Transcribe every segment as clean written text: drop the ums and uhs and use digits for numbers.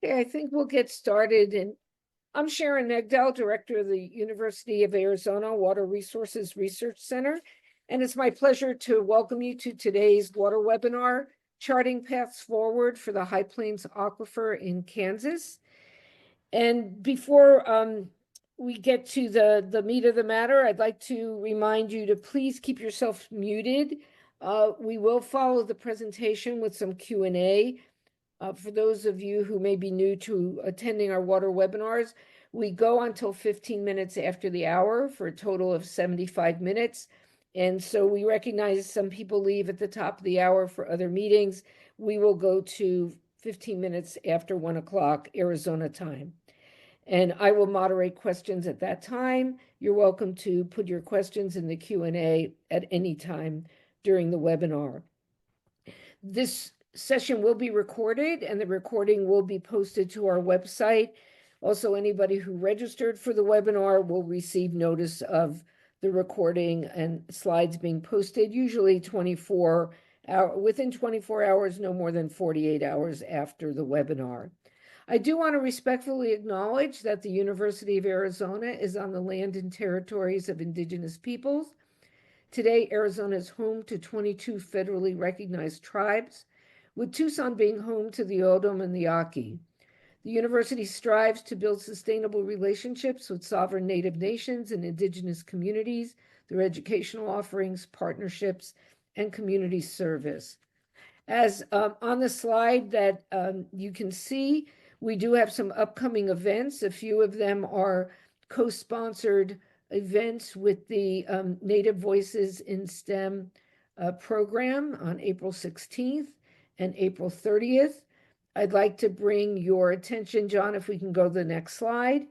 Okay, I think we'll get started. And I'm Sharon Negdell, Director of the University of Arizona Water Resources Research Center. And it's my pleasure to welcome you to today's water webinar, Charting Paths Forward for the High Plains Aquifer in Kansas. And before we get to the meat of the matter, I'd like to remind you to please keep yourself muted. We will follow the presentation with some Q&A. For those of you who may be new to attending our water webinars, we go until 15 minutes after the hour for a total of 75 minutes. And so we recognize some people leave at the top of the hour for other meetings. We will go to 15 minutes after 1 o'clock Arizona time. And I will moderate questions at that time. You're welcome to put your questions in the Q&A at any time during the webinar. This session will be recorded and the recording will be posted to our website. Also, anybody who registered for the webinar will receive notice of the recording and slides being posted, usually within 24 hours, no more than 48 hours after the webinar. I do want to respectfully acknowledge that the University of Arizona is on the land and territories of indigenous peoples. Today, Arizona is home to 22 federally recognized tribes, with Tucson being home to the O'odham and the Aki. The university strives to build sustainable relationships with sovereign Native nations and indigenous communities through educational offerings, partnerships, and community service. As on the slide that you can see, we do have some upcoming events. A few of them are co-sponsored events with the Native Voices in STEM program on April 16th. And April 30th. I'd like to bring your attention, John, if we can go to the next slide,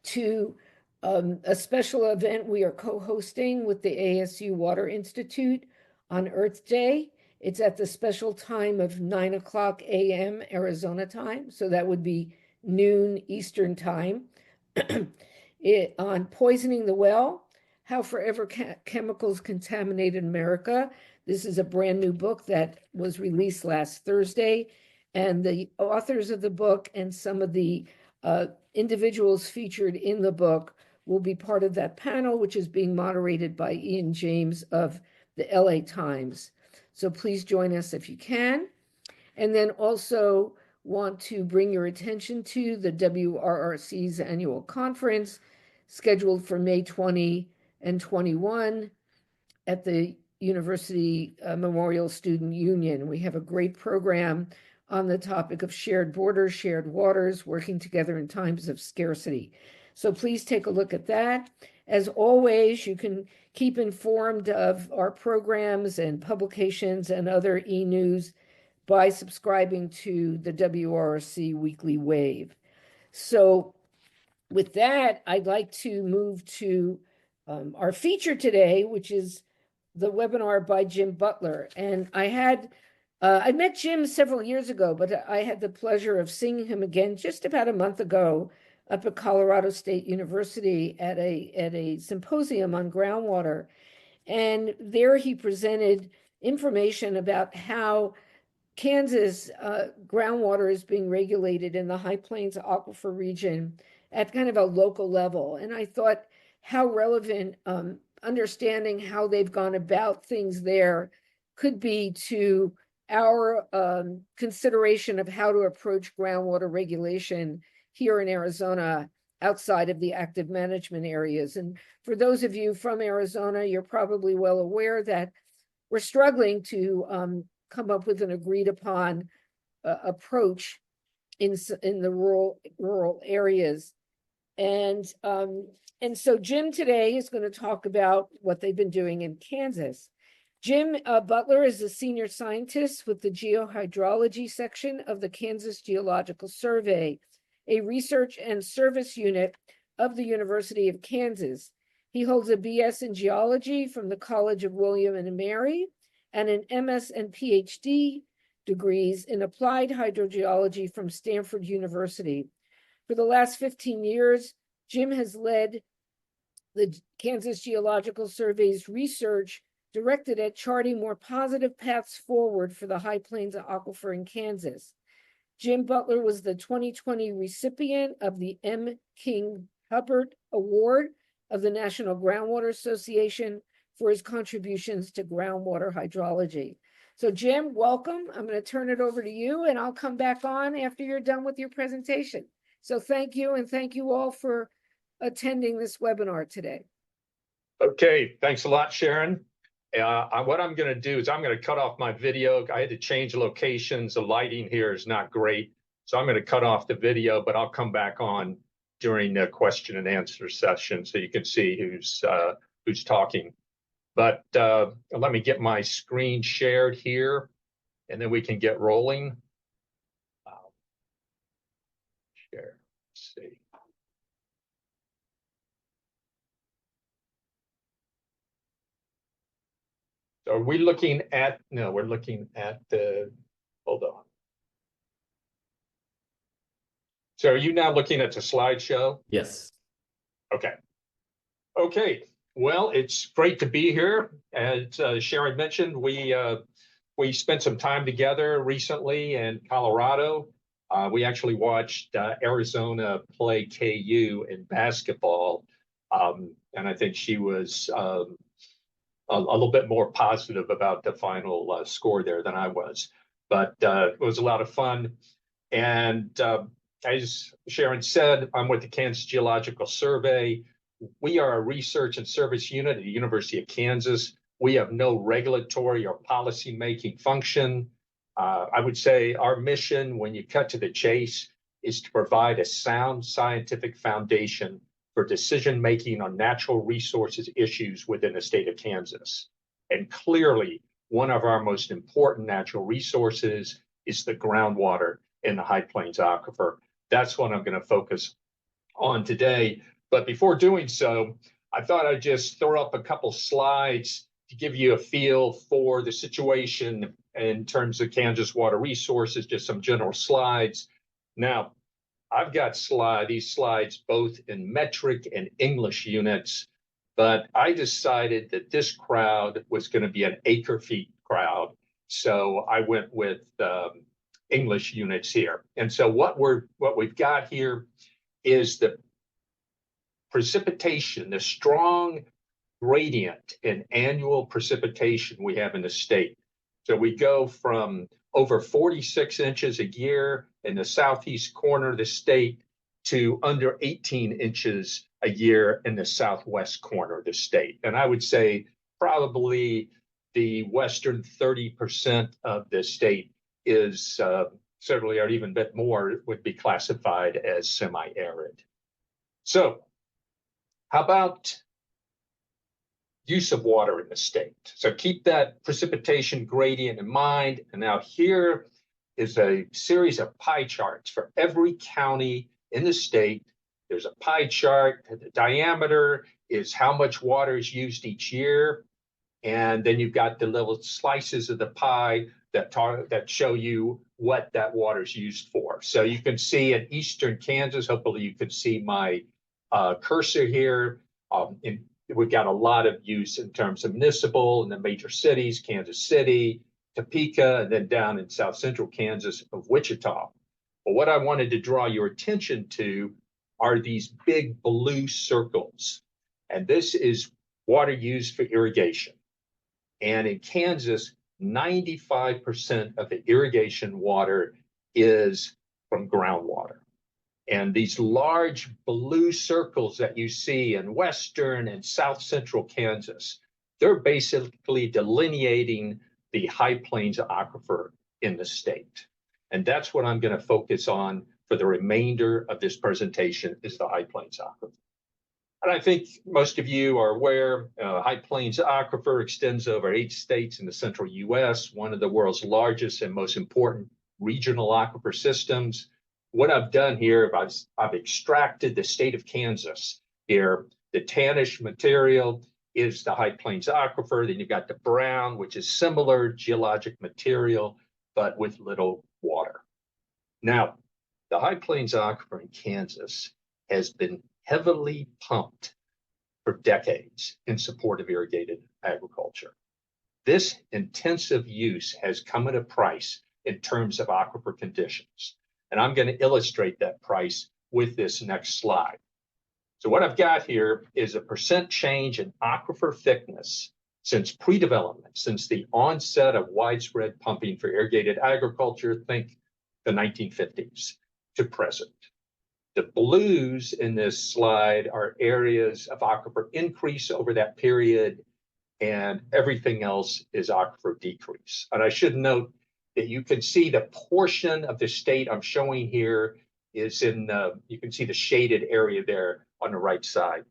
to a special event we are co-hosting with the ASU Water Institute on Earth Day. It's at the special time of 9 o'clock a.m. Arizona time, so that would be noon Eastern time, on Poisoning the Well, How Forever Chemicals Contaminated America. This is a brand new book that was released last Thursday, and the authors of the book and some of the individuals featured in the book will be part of that panel, which is being moderated by Ian James of the LA Times. So please join us if you can. And then also want to bring your attention to the WRRC's annual conference scheduled for May 20 and 21 at the University Memorial Student Union. We have a great program on the topic of shared borders, shared waters, working together in times of scarcity. So please take a look at that. As always, you can keep informed of our programs and publications and other e-news by subscribing to the WRRC Weekly Wave. So with that, I'd like to move to our feature today, which is the webinar by Jim Butler. And I met Jim several years ago, but I had the pleasure of seeing him again just about a month ago up at Colorado State University at a symposium on groundwater. And there he presented information about how Kansas groundwater is being regulated in the High Plains Aquifer region at kind of a local level. And I thought how relevant understanding how they've gone about things there could be to our consideration of how to approach groundwater regulation here in Arizona outside of the active management areas. And for those of you from Arizona, you're probably well aware that we're struggling to come up with an agreed upon approach in the rural areas. And so Jim today is going to talk about what they've been doing in Kansas. Jim Butler is a senior scientist with the geohydrology section of the Kansas Geological Survey, a research and service unit of the University of Kansas. He holds a BS in geology from the College of William and Mary and an MS and PhD degrees in applied hydrogeology from Stanford University. For the last 15 years, Jim has led the Kansas Geological Survey's research directed at charting more positive paths forward for the High Plains Aquifer in Kansas. Jim Butler was the 2020 recipient of the M. King Hubbard Award of the National Groundwater Association for his contributions to groundwater hydrology. So Jim, welcome. I'm going to turn it over to you and I'll come back on after you're done with your presentation. So thank you, and thank you all for attending this webinar today. Okay, thanks a lot, Sharon. What I'm going to do is I'm going to cut off my video. I had to change locations. The lighting here is not great. So I'm going to cut off the video, but I'll come back on during the question and answer session so you can see who's talking. But let me get my screen shared here, and then we can get rolling. Share, let's see. So are we looking at, no, we're looking at the, hold on. So are you now looking at the slideshow? Yes. Okay. Okay. Well, it's great to be here. As Sharon mentioned, we spent some time together recently in Colorado. We actually watched Arizona play KU in basketball, and I think she was a little bit more positive about the final score there than I was. But it was a lot of fun. And as Sharon said, I'm with the Kansas Geological Survey. We are a research and service unit at the University of Kansas. We have no regulatory or policy-making function. I would say our mission, when you cut to the chase, is to provide a sound scientific foundation for decision-making on natural resources issues within the state of Kansas. And clearly, one of our most important natural resources is the groundwater in the High Plains Aquifer. That's what I'm going to focus on today. But before doing so, I thought I'd just throw up a couple slides to give you a feel for the situation in terms of Kansas water resources, just some general slides. Now, I've got these slides both in metric and English units, but I decided that this crowd was going to be an acre-feet crowd. So I went with English units here. And so what we've got here is the precipitation, the strong gradient in annual precipitation we have in the state. So we go from over 46 inches a year in the southeast corner of the state to under 18 inches a year in the southwest corner of the state. And I would say probably the western 30% of the state is certainly, or even a bit more, would be classified as semi-arid. So how about use of water in the state? So keep that precipitation gradient in mind. And now here is a series of pie charts for every county in the state. There's a pie chart. The diameter is how much water is used each year. And then you've got the little slices of the pie that show you what that water is used for. So you can see in eastern Kansas, hopefully you can see my cursor here. We've got a lot of use in terms of municipal in the major cities, Kansas City, Topeka, and then down in south central Kansas of Wichita. But what I wanted to draw your attention to are these big blue circles. And this is water used for irrigation. And in Kansas, 95% of the irrigation water is from groundwater. And these large blue circles that you see in western and south central Kansas, they're basically delineating the High Plains Aquifer in the state. And that's what I'm going to focus on for the remainder of this presentation, is the High Plains Aquifer. And I think most of you are aware, High Plains Aquifer extends over 8 states in the central U.S., one of the world's largest and most important regional aquifer systems. What I've done here, I've extracted the state of Kansas here. The tannish material is the High Plains Aquifer. Then you've got the brown, which is similar geologic material, but with little water. Now, the High Plains Aquifer in Kansas has been heavily pumped for decades in support of irrigated agriculture. This intensive use has come at a price in terms of aquifer conditions. And I'm going to illustrate that price with this next slide. So what I've got here is a percent change in aquifer thickness since pre-development, since the onset of widespread pumping for irrigated agriculture, think the 1950s, to present. The blues in this slide are areas of aquifer increase over that period, and everything else is aquifer decrease. And I should note that you can see the portion of the state I'm showing here is in, you can see the shaded area there on the right side.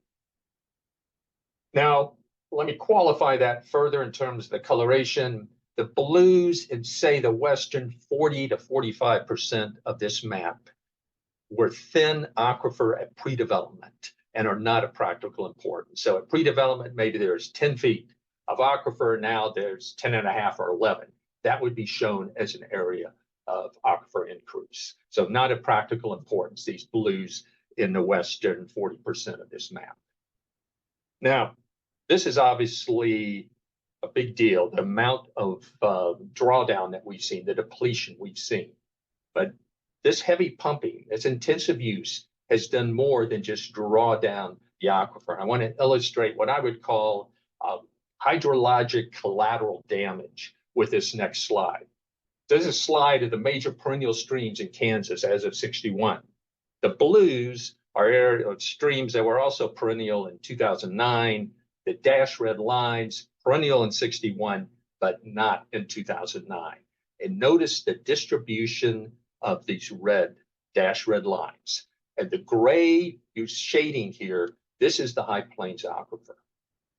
Now, let me qualify that further in terms of the coloration. The blues in, say, the western 40 to 45% of this map were thin aquifer at pre-development and are not of practical importance. So at pre-development, maybe there's 10 feet of aquifer. Now there's 10 and a half or 11. That would be shown as an area of aquifer increase. So not of practical importance, these blues in the western 40% of this map. Now, this is obviously a big deal, the amount of drawdown that we've seen, the depletion we've seen. But this heavy pumping, this intensive use, has done more than just draw down the aquifer. I want to illustrate what I would call hydrologic collateral damage with this next slide. This is a slide of the major perennial streams in Kansas as of '61. The blues are streams that were also perennial in 2009. The dash red lines, perennial in '61, but not in 2009. And notice the distribution of these dash red lines. And the gray shading here, this is the High Plains aquifer.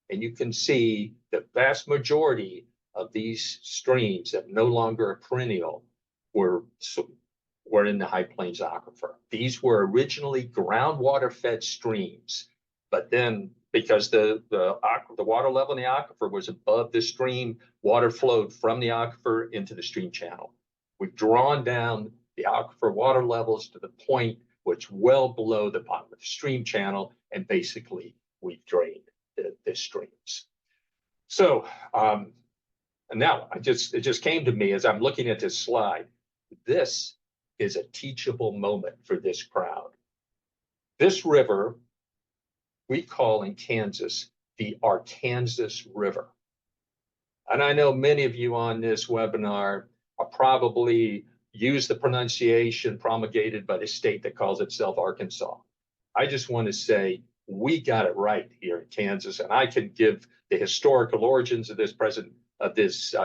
And you can see the vast majority of these streams that no longer are perennial were in the High Plains aquifer. These were originally groundwater fed streams, but then because the water level in the aquifer was above the stream, water flowed from the aquifer into the stream channel. We've drawn down the aquifer water levels to the point which well below the bottom of the stream channel, and basically we've drained the streams. So, and now it just came to me as I'm looking at this slide, this is a teachable moment for this crowd. This river we call in Kansas the Arkansas River. And I know many of you on this webinar are probably use the pronunciation promulgated by the state that calls itself Arkansas. I just want to say we got it right here in Kansas, and I can give the historical origins of this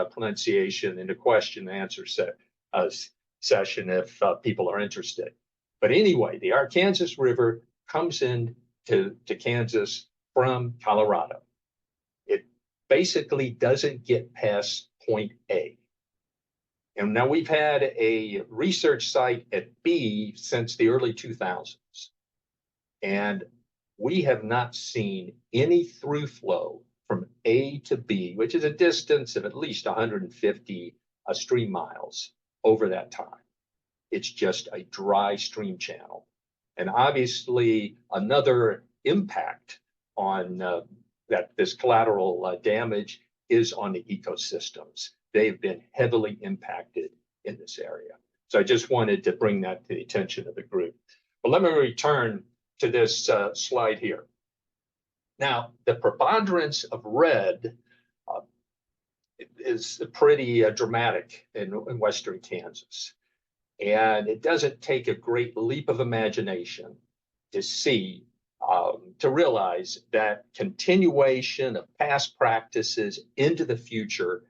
pronunciation in the question and answer session if people are interested. But anyway, the Arkansas River comes in to Kansas from Colorado. It basically doesn't get past point A. And now we've had a research site at B since the early 2000s. And we have not seen any through flow from A to B, which is a distance of at least 150 stream miles over that time. It's just a dry stream channel. And obviously another impact on this collateral damage is on the ecosystems. They've been heavily impacted in this area. So I just wanted to bring that to the attention of the group. But let me return to this slide here. Now, the preponderance of red is pretty dramatic in western Kansas. And it doesn't take a great leap of imagination to see, to realize that continuation of past practices into the future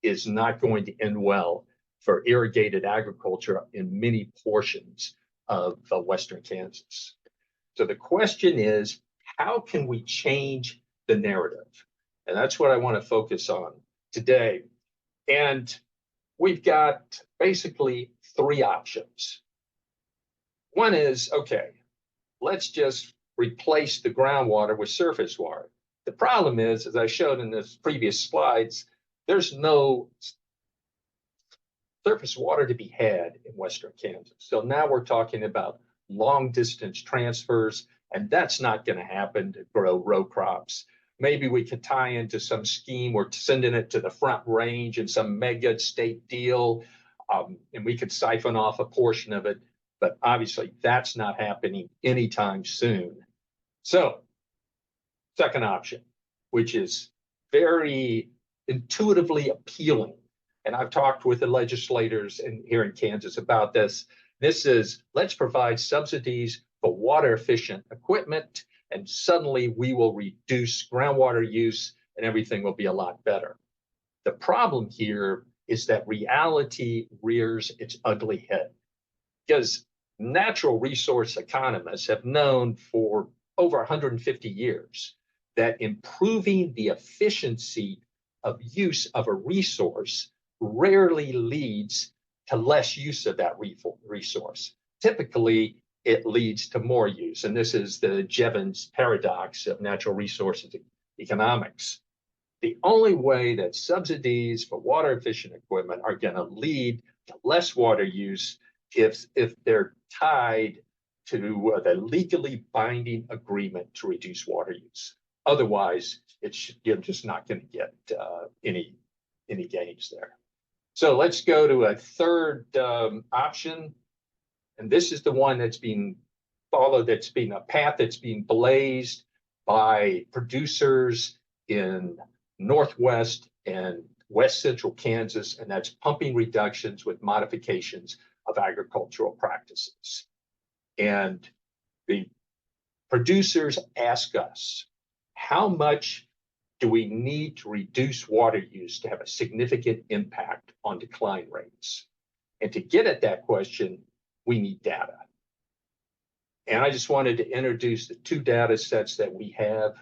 is not going to end well for irrigated agriculture in many portions of western Kansas. So the question is, how can we change the narrative? And that's what I want to focus on today. And we've got basically three options. One is, okay, let's just replace the groundwater with surface water. The problem is, as I showed in the previous slides, there's no surface water to be had in western Kansas. So now we're talking about long distance transfers, and that's not going to happen to grow row crops. Maybe we could tie into some scheme. We're sending it to the Front Range in some mega state deal, and we could siphon off a portion of it. but obviously that's not happening anytime soon. So, second option, which is very intuitively appealing. And I've talked with the legislators here in Kansas about this. This is, let's provide subsidies for water efficient equipment, and suddenly we will reduce groundwater use and everything will be a lot better. The problem here is that reality rears its ugly head, because natural resource economists have known for over 150 years that improving the efficiency of use of a resource rarely leads to less use of that resource. Typically, it leads to more use. And this is the Jevons paradox of natural resources economics. The only way that subsidies for water efficient equipment are going to lead to less water use if they're tied to the legally binding agreement to reduce water use. Otherwise, you're just not going to get any gains there. So let's go to a third option. And this is the one that's being followed, that's been a path that's being blazed by producers in Northwest and West Central Kansas, and that's pumping reductions with modifications of agricultural practices. And the producers ask us, how much do we need to reduce water use to have a significant impact on decline rates? And to get at that question, we need data. And I just wanted to introduce the two data sets that we have.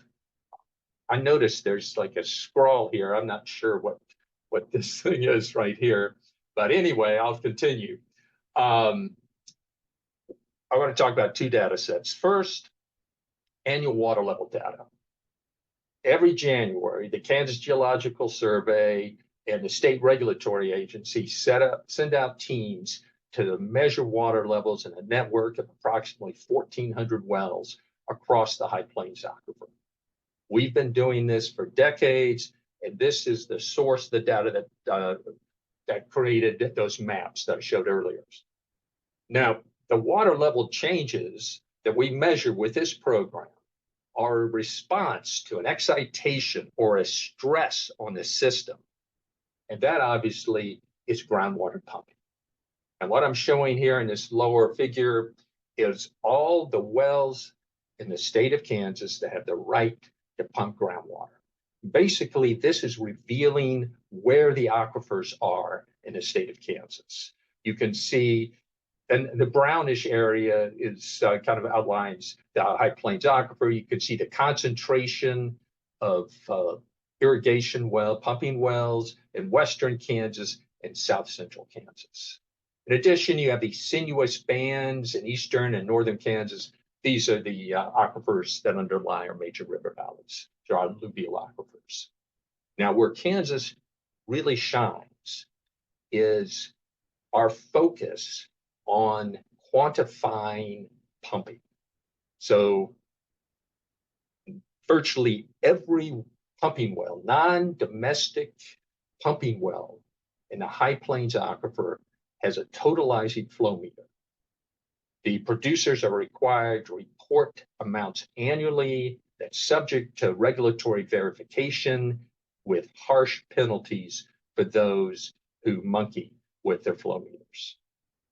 I noticed there's like a scroll here. I'm not sure what this thing is right here. But anyway, I'll continue. I want to talk about two data sets. First, annual water level data. Every January, the Kansas Geological Survey and the state regulatory agency send out teams to measure water levels in a network of approximately 1,400 wells across the High Plains Aquifer. We've been doing this for decades, and this is the source of the data that created those maps that I showed earlier. Now, the water level changes that we measure with this program are a response to an excitation or a stress on the system. And that obviously is groundwater pumping. And what I'm showing here in this lower figure is all the wells in the state of Kansas that have the right to pump groundwater. Basically, this is revealing where the aquifers are in the state of Kansas. You can see, and the brownish area is kind of outlines the High Plains Aquifer. You can see the concentration of irrigation pumping wells in western Kansas and south central Kansas. In addition, you have these sinuous bands in eastern and northern Kansas. These are the aquifers that underlie our major river valleys, so our alluvial aquifers. Now, where Kansas really shines is our focus on quantifying pumping. So virtually every pumping well, non-domestic pumping well in the High Plains Aquifer has a totalizing flow meter. The producers are required to report amounts annually that's subject to regulatory verification with harsh penalties for those who monkey with their flow meters.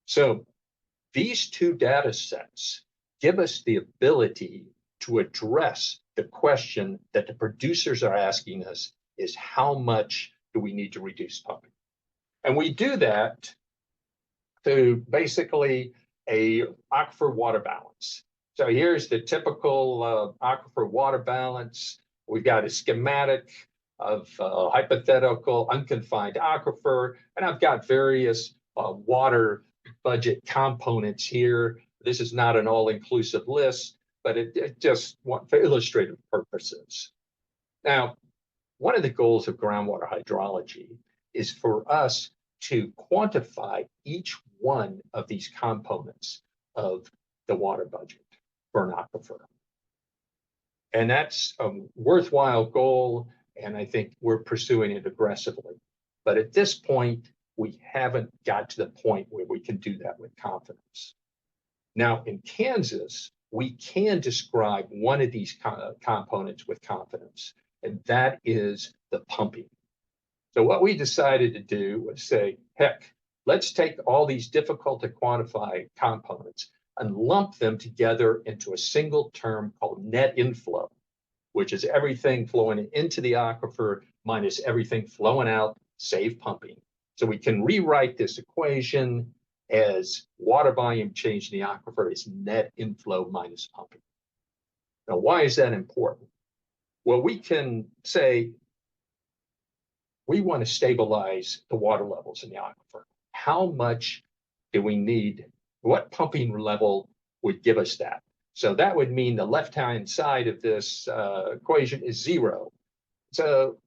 So these two data sets give us the ability to address the question that the producers are asking us is, how much do we need to reduce pumping? And we do that through basically a aquifer water balance. So here's the typical aquifer water balance. We've got a schematic of hypothetical unconfined aquifer, and I've got various water budget components here. This is not an all-inclusive list, but it just for illustrative purposes. Now, one of the goals of groundwater hydrology is for us to quantify each one of these components of the water budget for an aquifer. And that's a worthwhile goal, and I think we're pursuing it aggressively. But at this point, we haven't got to the point where we can do that with confidence. Now, in Kansas, we can describe one of these components with confidence, and that is the pumping. So what we decided to do was say, heck, let's take all these difficult to quantify components and lump them together into a single term called net inflow, which is everything flowing into the aquifer minus everything flowing out, save pumping. So we can rewrite this equation as water volume change in the aquifer is net inflow minus pumping. Now, why is that important? Well, we can say we want to stabilize the water levels in the aquifer. How much do we need? What pumping level would give us that? So that would mean the left-hand side of this equation is 0. So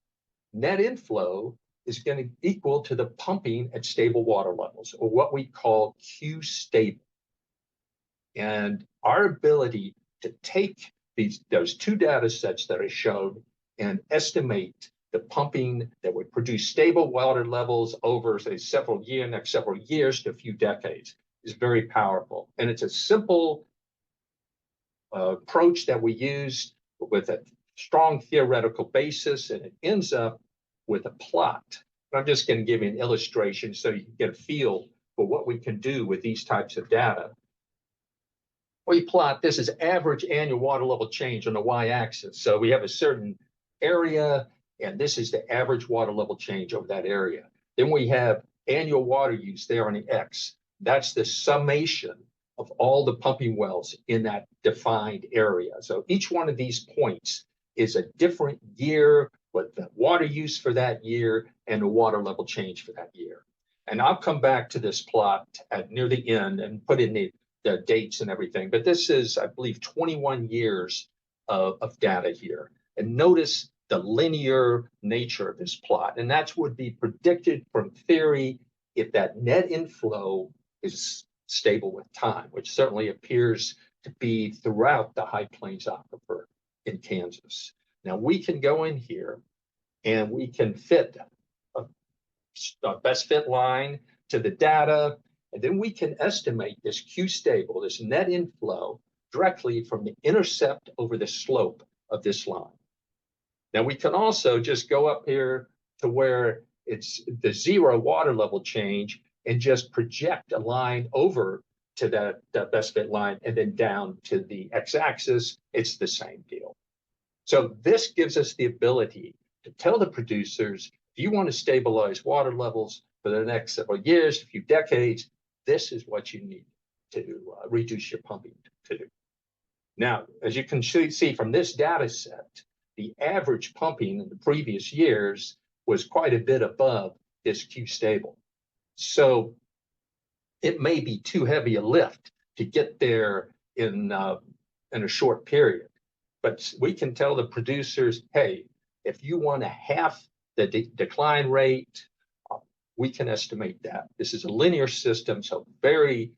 net inflow is going to equal to the pumping at stable water levels, or what we call Q stable. And our ability to take those two data sets that I showed and estimate the pumping that would produce stable water levels over, say, next several years to a few decades is very powerful. And it's a simple approach that we use with a strong theoretical basis, and it ends up with a plot. But I'm just going to give you an illustration so you can get a feel for what we can do with these types of data. We plot, this is average annual water level change on the y-axis. So we have a certain area, and this is the average water level change over that area. Then we have annual water use there on the x. That's the summation of all the pumping wells in that defined area. So each one of these points is a different year with the water use for that year and the water level change for that year. And I'll come back to this plot at near the end and put in the dates and everything. But this is, I believe, 21 years of data here. And notice the linear nature of this plot. And that would be predicted from theory if that net inflow is stable with time, which certainly appears to be throughout the High Plains Aquifer in Kansas. Now we can go in here and we can fit a best fit line to the data, and then we can estimate this Q stable, this net inflow, directly from the intercept over the slope of this line. Now we can also just go up here to where it's the 0 water level change and just project a line over to that best fit line and then down to the x-axis. It's the same deal. So this gives us the ability to tell the producers, if you want to stabilize water levels for the next several years, a few decades, this is what you need to reduce your pumping to do. Now, as you can see from this data set, the average pumping in the previous years was quite a bit above this Q stable. So it may be too heavy a lift to get there in a short period. But we can tell the producers, hey, if you want to half the decline rate, we can estimate that. This is a linear system, so very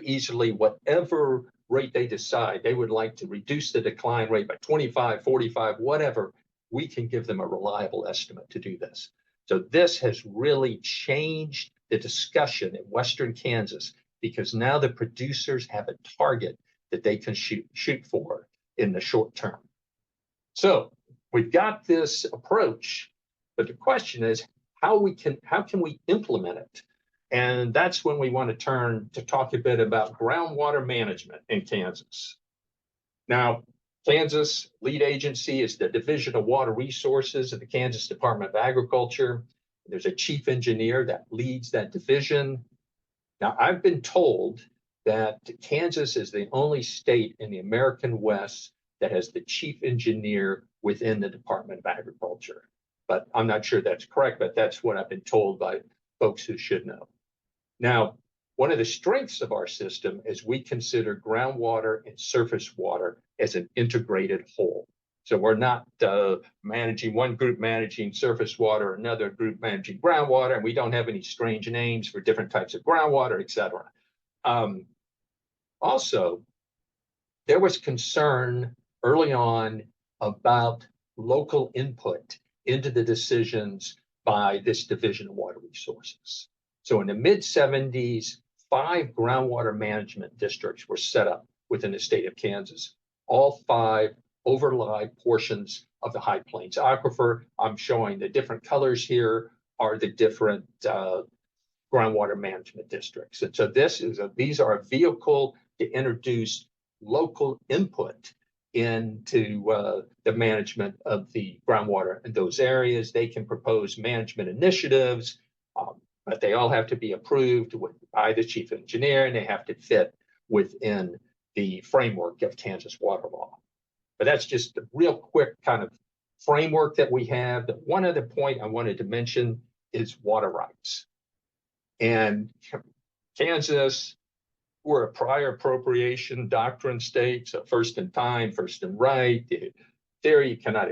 easily, whatever rate they decide, they would like to reduce the decline rate by 25, 45, whatever, we can give them a reliable estimate to do this. So this has really changed the discussion in Western Kansas, because now the producers have a target that they can shoot for in the short term. So we've got this approach, but the question is how can we implement it? And that's when we want to turn to talk a bit about groundwater management in Kansas. Now, Kansas lead agency is the Division of Water Resources of the Kansas Department of Agriculture. There's a chief engineer that leads that division. Now, I've been told that Kansas is the only state in the American West that has the chief engineer within the Department of Agriculture. But I'm not sure that's correct, but that's what I've been told by folks who should know. Now, one of the strengths of our system is we consider groundwater and surface water as an integrated whole. So we're not managing one group managing surface water, another group managing groundwater, and we don't have any strange names for different types of groundwater, et cetera. Also, there was concern early on about local input into the decisions by this Division of Water Resources. So in the mid-70s, 5 groundwater management districts were set up within the state of Kansas. All 5 overlie portions of the High Plains Aquifer. I'm showing the different colors here are the different groundwater management districts. And so these are a vehicle to introduce local input into the management of the groundwater in those areas. They can propose management initiatives, but they all have to be approved by the chief engineer, and they have to fit within the framework of Kansas water law. But that's just a real quick kind of framework that we have. The one other point I wanted to mention is water rights. And Kansas, we're a prior appropriation doctrine state, so first in time, first in right. The theory, you cannot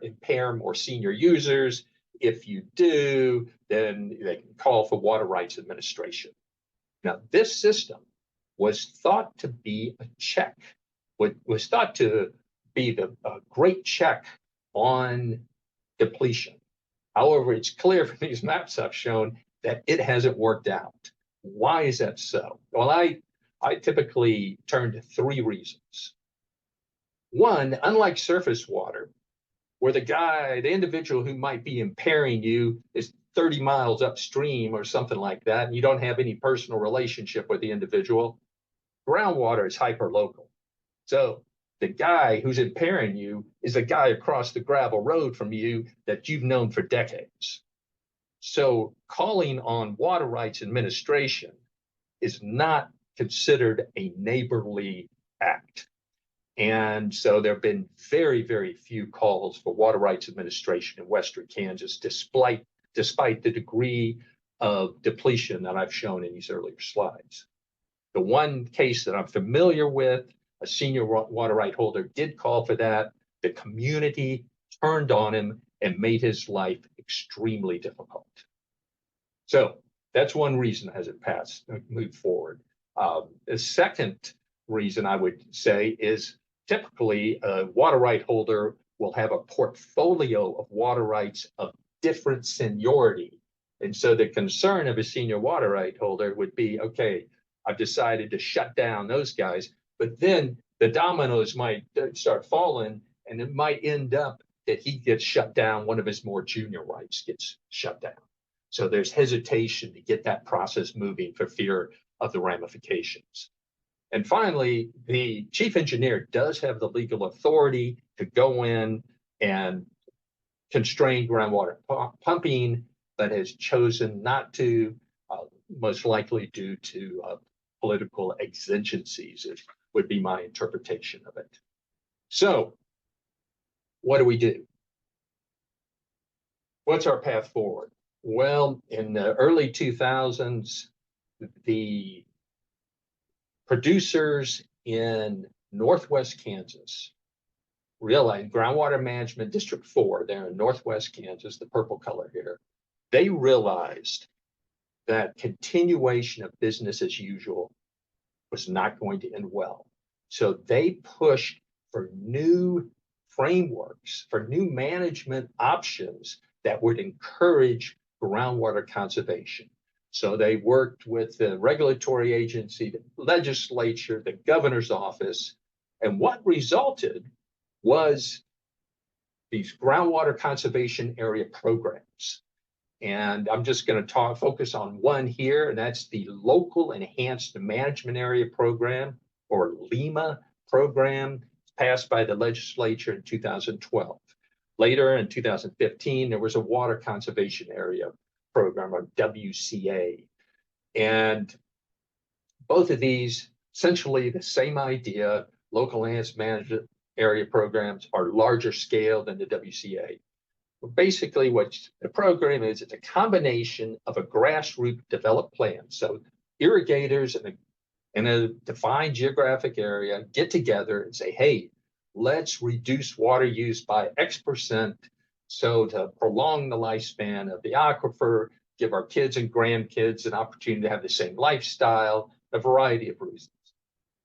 impair more senior users. If you do, then they can call for water rights administration. Now, this system was thought to be a check, was thought to be a great check on depletion. However, it's clear from these maps I've shown that it hasn't worked out. Why is that so? Well, I typically turn to 3 reasons. One, unlike surface water, where the individual who might be impairing you is 30 miles upstream or something like that, and you don't have any personal relationship with the individual, groundwater is hyperlocal. So the guy who's impairing you is the guy across the gravel road from you that you've known for decades. So calling on water rights administration is not considered a neighborly act. And so there have been very, very few calls for water rights administration in Western Kansas, despite the degree of depletion that I've shown in these earlier slides. The one case that I'm familiar with, a senior water right holder did call for that. The community turned on him and made his life extremely difficult. So that's one reason as it moved forward. The second reason I would say is typically a water right holder will have a portfolio of water rights of different seniority. And so the concern of a senior water right holder would be, okay, I've decided to shut down those guys, but then the dominoes might start falling, and it might end up that he gets shut down, one of his more junior rights gets shut down. So there's hesitation to get that process moving for fear of the ramifications. And finally, the chief engineer does have the legal authority to go in and constrain groundwater pumping, but has chosen not to, most likely due to political exigencies, would be my interpretation of it. So what do we do? What's our path forward? Well, in the early 2000s, the producers in Northwest Kansas realized, groundwater management district 4 there in Northwest Kansas, the purple color here, they realized that continuation of business as usual was not going to end well. So they pushed for new frameworks, for new management options that would encourage groundwater conservation. So they worked with the regulatory agency, the legislature, the governor's office, and what resulted was these groundwater conservation area programs. And I'm just going to focus on one here, and that's the Local Enhanced Management Area Program, or LEMA program, passed by the legislature in 2012. Later in 2015, there was a Water Conservation Area Program, or WCA. And both of these, essentially the same idea. Local Enhanced Management Area programs are larger scale than the WCA. Basically, what the program is, it's a combination of a grassroots developed plan. So irrigators in a defined geographic area get together and say, hey, let's reduce water use by X%, so to prolong the lifespan of the aquifer, give our kids and grandkids an opportunity to have the same lifestyle, a variety of reasons.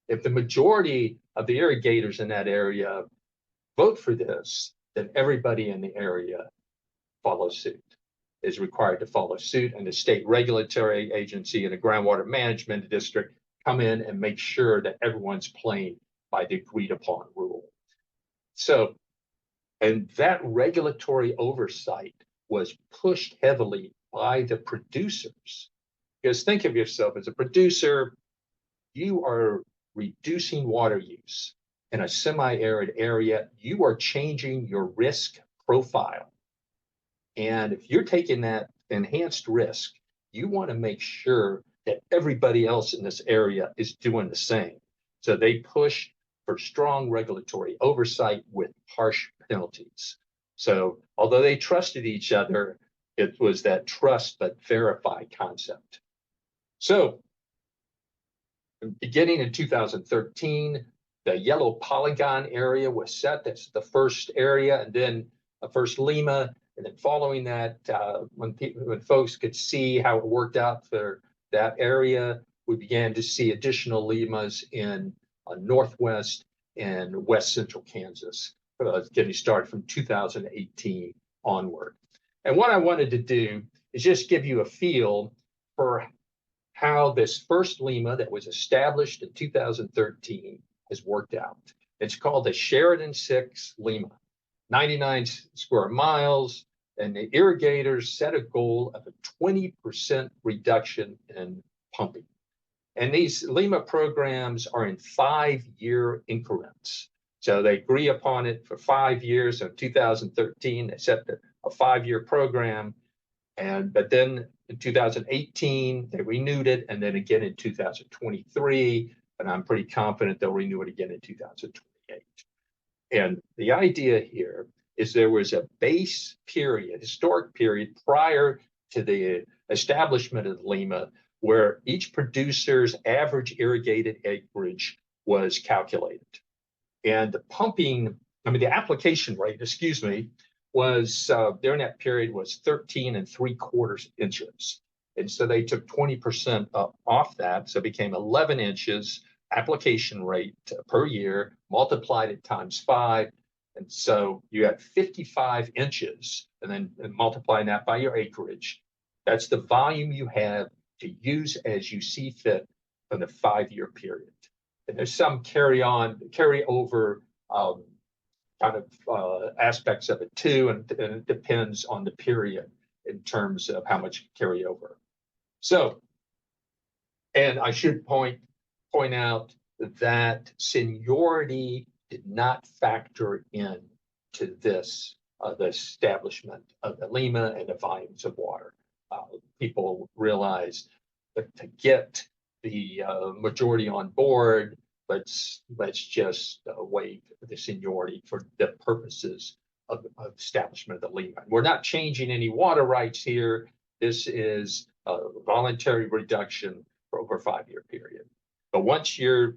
If the majority of the irrigators in that area vote for this, then everybody in the area follows suit. is required to follow suit, and the state regulatory agency and the groundwater management district come in and make sure that everyone's playing by the agreed upon rule. So, and that regulatory oversight was pushed heavily by the producers. Because think of yourself as a producer, you are reducing water use in a semi-arid area. You are changing your risk profile. And if you're taking that enhanced risk, you want to make sure that everybody else in this area is doing the same. So they push for strong regulatory oversight with harsh penalties. So although they trusted each other, it was that trust but verify concept. So beginning in 2013, the yellow polygon area was set. That's the first area, and then first Lima. And then following that, when folks could see how it worked out for that area, we began to see additional Limas in northwest and west central Kansas, getting started from 2018 onward. And what I wanted to do is just give you a feel for how this first Lima that was established in 2013 has worked out. It's called the Sheridan 6 Lima, 99 square miles, and the irrigators set a goal of a 20% reduction in pumping. And these Lima programs are in 5-year increments. So they agree upon it for 5 years. So in 2013, they set a 5-year program. But then in 2018, they renewed it, and then again in 2023. And I'm pretty confident they'll renew it again in 2028. And the idea here is there was a base period, historic period prior to the establishment of Lima, where each producer's average irrigated acreage was calculated. And the the application rate, was during that period was 13 3/4 inches. And so they took 20% off that. So it became 11 inches application rate per year, multiplied it times 5. And so you had 55 inches, and then multiplying that by your acreage. That's the volume you have to use as you see fit for the 5-year period. And there's some carryover aspects of it too, and it depends on the period in terms of how much carryover. So, and I should point out that seniority did not factor in to this, the establishment of the Lima and the volumes of water. People realized that to get the majority on board, let's just waive the seniority for the purposes of establishment of the Lima. We're not changing any water rights here. This is a voluntary reduction for over a 5-year period. But once you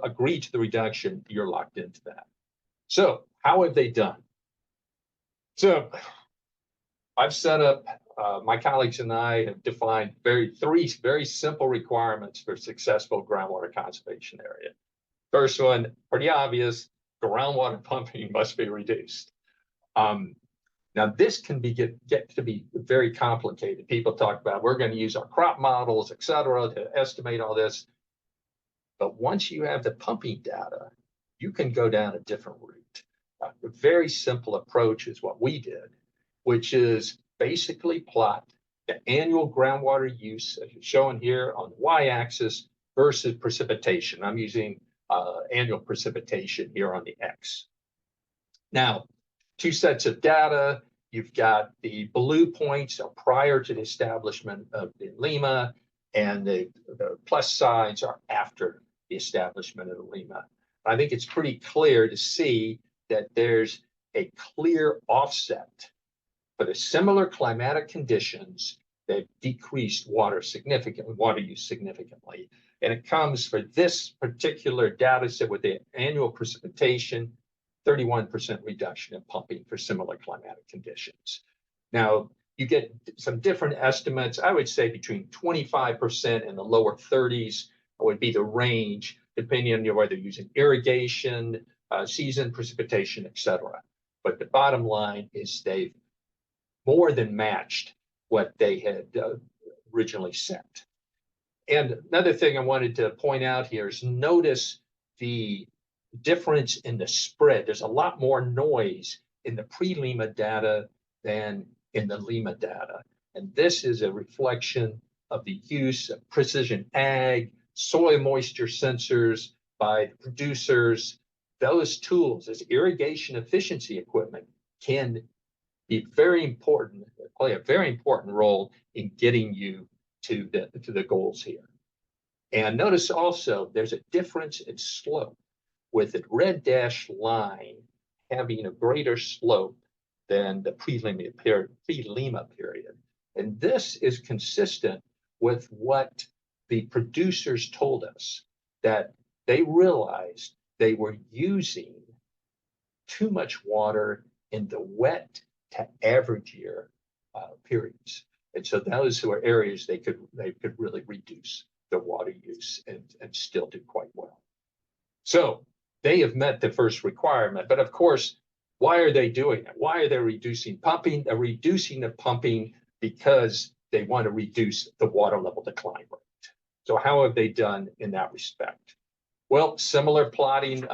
agree to the reduction, you're locked into that. So how have they done? So I've set up, my colleagues and I have defined three very simple requirements for successful groundwater conservation area. First one, pretty obvious, groundwater pumping must be reduced. Now this can get to be very complicated. People talk about, we're going to use our crop models, et cetera, to estimate all this. But once you have the pumping data, you can go down a different route. A very simple approach is what we did, which is basically plot the annual groundwater use, as shown here on the y-axis, versus precipitation. I'm using annual precipitation here on the x. Now, 2 sets of data. You've got the blue points are prior to the establishment of the Lima, and the plus signs are after the establishment of the Lima. I think it's pretty clear to see that there's a clear offset for the similar climatic conditions that decreased water use significantly. And it comes for this particular data set with the annual precipitation, 31% reduction in pumping for similar climatic conditions. Now, you get some different estimates. I would say between 25% and the lower 30s would be the range, depending on whether you're using irrigation, season precipitation, et cetera. But the bottom line is they've more than matched what they had originally set. And another thing I wanted to point out here is notice the difference in the spread. There's a lot more noise in the pre-Lima data than in the Lima data. And this is a reflection of the use of precision ag, soil moisture sensors by producers. Those tools, as irrigation efficiency equipment, can be very important, play a very important role in getting you to the goals here. And notice also there's a difference in slope, with the red dashed line having a greater slope than the pre-Lima period. And this is consistent with what the producers told us, that they realized they were using too much water in the wet to average year periods. And so those were areas they could really reduce the water use and still do quite well. So they have met the first requirement, but of course, why are they doing it? Why are they reducing pumping? They're reducing the pumping because they want to reduce the water level decline rate. So how have they done in that respect? Well, similar plotting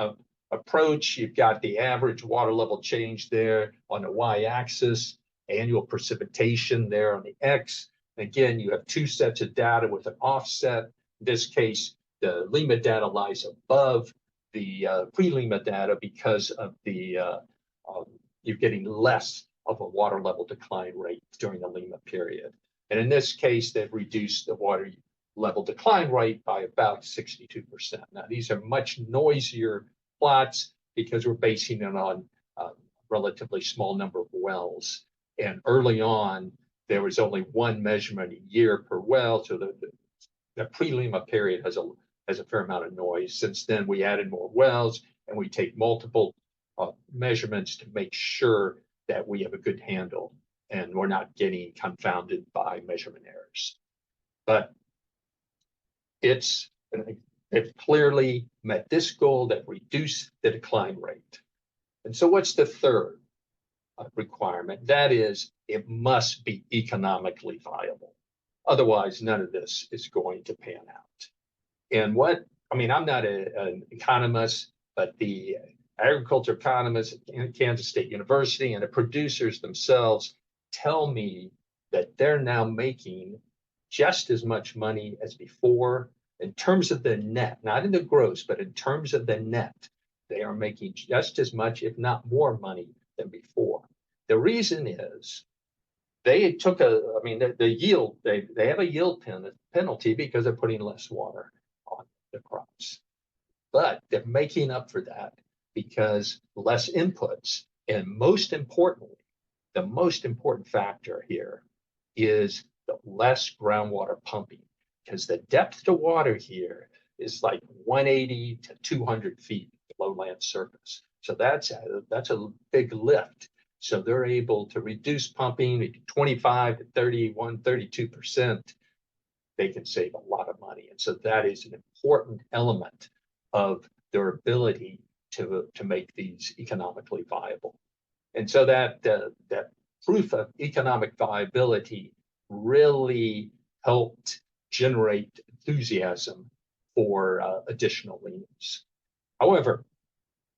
approach. You've got the average water level change there on the y-axis, annual precipitation there on the x. Again, you have two sets of data with an offset. In this case, the Lima data lies above the pre-Lima data because of the you're getting less of a water level decline rate during the Lima period. And in this case, they've reduced the water level decline rate by about 62%. Now, these are much noisier plots because we're basing it on a relatively small number of wells. And early on, there was only one measurement a year per well. So the pre-Lima period has a fair amount of noise. Since then, we added more wells and we take multiple measurements to make sure that we have a good handle and we're not getting confounded by measurement errors. But it's clearly met this goal, that reduce the decline rate. And so what's the third requirement? That is, it must be economically viable. Otherwise, none of this is going to pan out. And I'm not an economist, but the agriculture economists at Kansas State University and the producers themselves tell me that they're now making just as much money as before in terms of the net, not in the gross, but in terms of the net. They are making just as much, if not more money than before. The reason is they took the yield, they have a yield penalty because they're putting less water on the crops. But they're making up for that because less inputs. And most importantly, the most important factor here is the less groundwater pumping, because the depth to water here is like 180 to 200 feet below land surface. So that's a big lift. So they're able to reduce pumping 25 to 31, 32%. They can save a lot of money. And so that is an important element of their ability to make these economically viable. And so that proof of economic viability really helped generate enthusiasm for additional liens. However,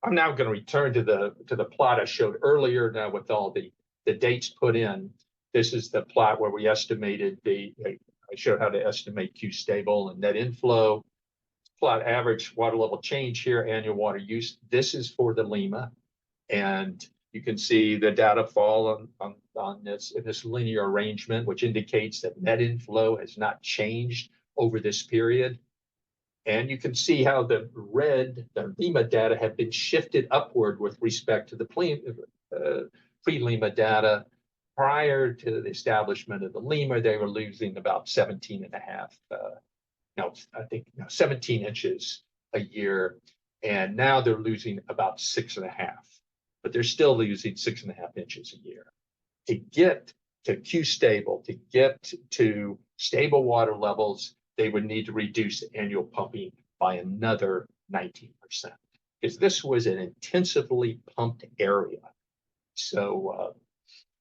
I'm now going to return to the plot I showed earlier now with all the dates put in. This is the plot where we estimated I showed how to estimate Q stable and net inflow. Plot average water level change here, annual water use. This is for the Lima. And you can see the data fall on this linear arrangement, which indicates that net inflow has not changed over this period. And you can see how the Lima data have been shifted upward with respect to the pre-Lima data. Prior to the establishment of the Lima, they were losing about 17 inches a year. And now they're losing about 6.5, but they're still losing 6.5 inches a year. To get to Q stable, to get to stable water levels, they would need to reduce the annual pumping by another 19%, because this was an intensively pumped area. So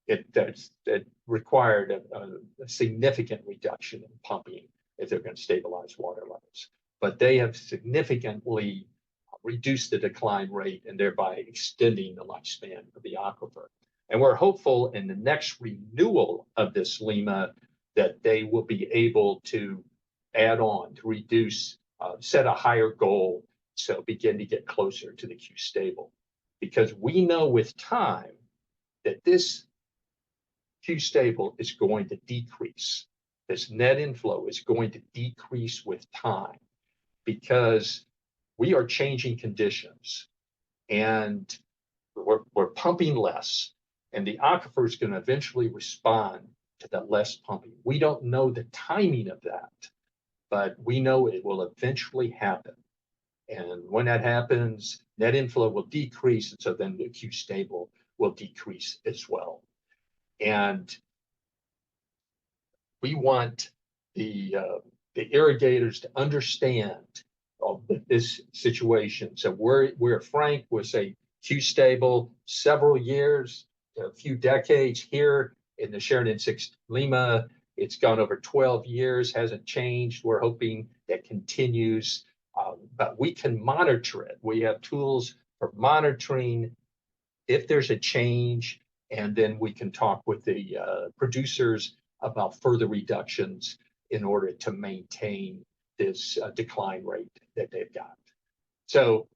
it required a significant reduction in pumping if they're going to stabilize water levels. But they have significantly reduced the decline rate and thereby extending the lifespan of the aquifer. And we're hopeful in the next renewal of this LEMA that they will be able to add on to reduce, set a higher goal, so begin to get closer to the Q stable. Because we know with time that this Q stable is going to decrease. This net inflow is going to decrease with time because we are changing conditions and we're pumping less, and the aquifer is going to eventually respond to that less pumping. We don't know the timing of that, but we know it will eventually happen. And when that happens, net inflow will decrease, and so then the Q stable will decrease as well. And we want the irrigators to understand this situation. So where Frank was say Q stable several years, a few decades, here in the Sheridan 6 Lima, it's gone over 12 years, hasn't changed. We're hoping that continues, but we can monitor it. We have tools for monitoring if there's a change, and then we can talk with the producers about further reductions in order to maintain this decline rate that they've got. So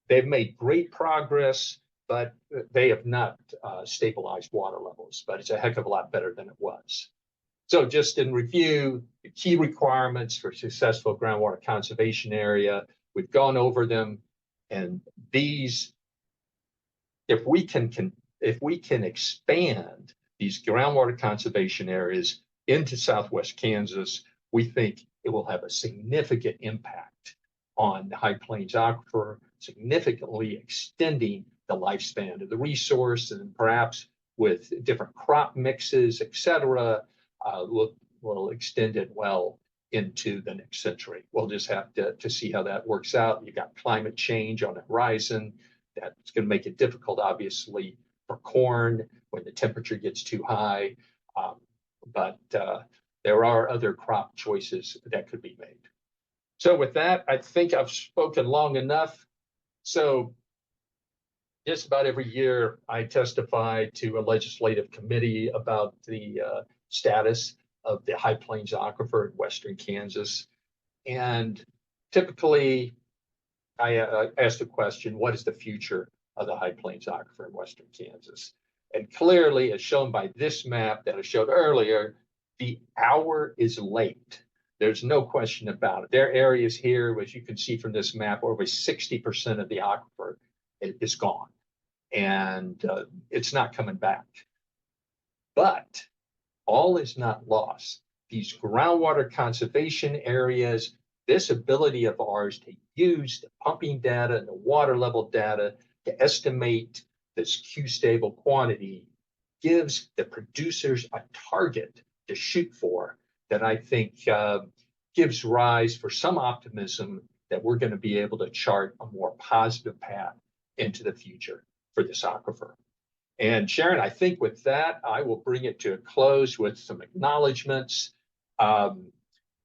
they've made great progress, but they have not stabilized water levels, but it's a heck of a lot better than it was. So just in review, the key requirements for successful groundwater conservation area, we've gone over them, and these, if we can expand these groundwater conservation areas into Southwest Kansas, we think it will have a significant impact on the High Plains aquifer, significantly extending the lifespan of the resource, and perhaps with different crop mixes, et cetera, will extend it well into the next century. We'll just have to see how that works out. You've got climate change on the horizon. That's going to make it difficult, obviously, for corn when the temperature gets too high. But there are other crop choices that could be made. So with that, I think I've spoken long enough. So just about every year, I testify to a legislative committee about the status of the High Plains aquifer in Western Kansas. And typically, I ask the question, what is the future of the High Plains aquifer in Western Kansas? And clearly, as shown by this map that I showed earlier, the hour is late. There's no question about it. There are areas here, as you can see from this map, over 60% of the aquifer is gone, and it's not coming back. But all is not lost. These groundwater conservation areas, this ability of ours to use the pumping data and the water level data to estimate this Q stable quantity gives the producers a target to shoot for that I think gives rise for some optimism that we're going to be able to chart a more positive path into the future for this aquifer. And Sharon, I think with that, I will bring it to a close with some acknowledgments.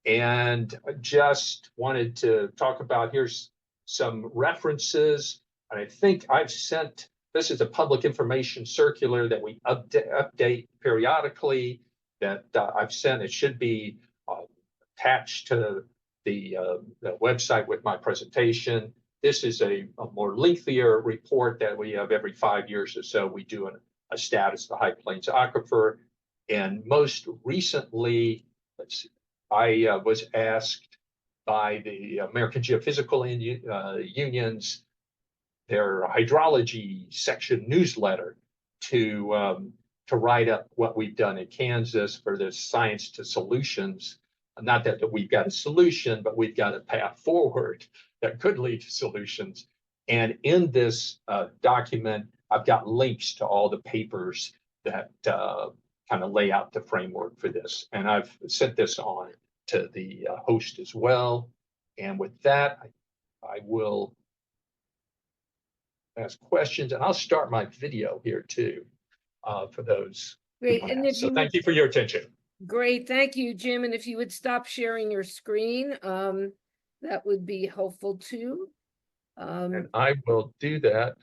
And just wanted to talk about, here's some references. And I think I've sent, this is a public information circular that we update periodically that I've sent. It should be attached to the website with my presentation. This is a more lengthier report that we have every 5 years or so. We do a status of the High Plains aquifer. And most recently, let's see, I was asked by the American Geophysical Union's, their hydrology section newsletter to write up what we've done in Kansas for the Science to Solutions. Not that we've got a solution, but we've got a path forward that could lead to solutions. And in this document, I've got links to all the papers that kind of lay out the framework for this. And I've sent this on to the host as well. And with that, I will ask questions, and I'll start my video here too. for those. Great. And if So you thank you for your attention. Great, thank you, Jim. And if you would stop sharing your screen, that would be helpful too. And I will do that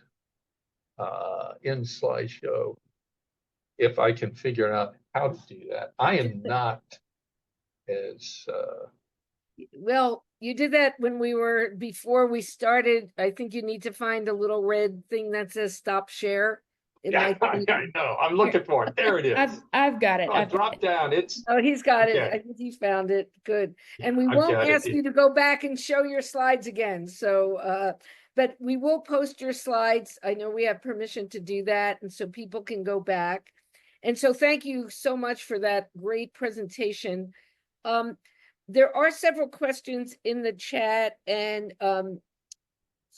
in slideshow if I can figure out how to do that. I am not as Well, you did that when before we started. I think you need to find a little red thing that says stop share. It yeah, might be. I know. I'm looking for it. There it is. I've got it. Oh, drop down. It's Oh, he's got it. okay. I think he found it. Good. And we I've won't got ask it. you to go back and show your slides again. So, but we will post your slides. I know we have permission to do that, and so people can go back. And so thank you so much for that great presentation. There are several questions in the chat, and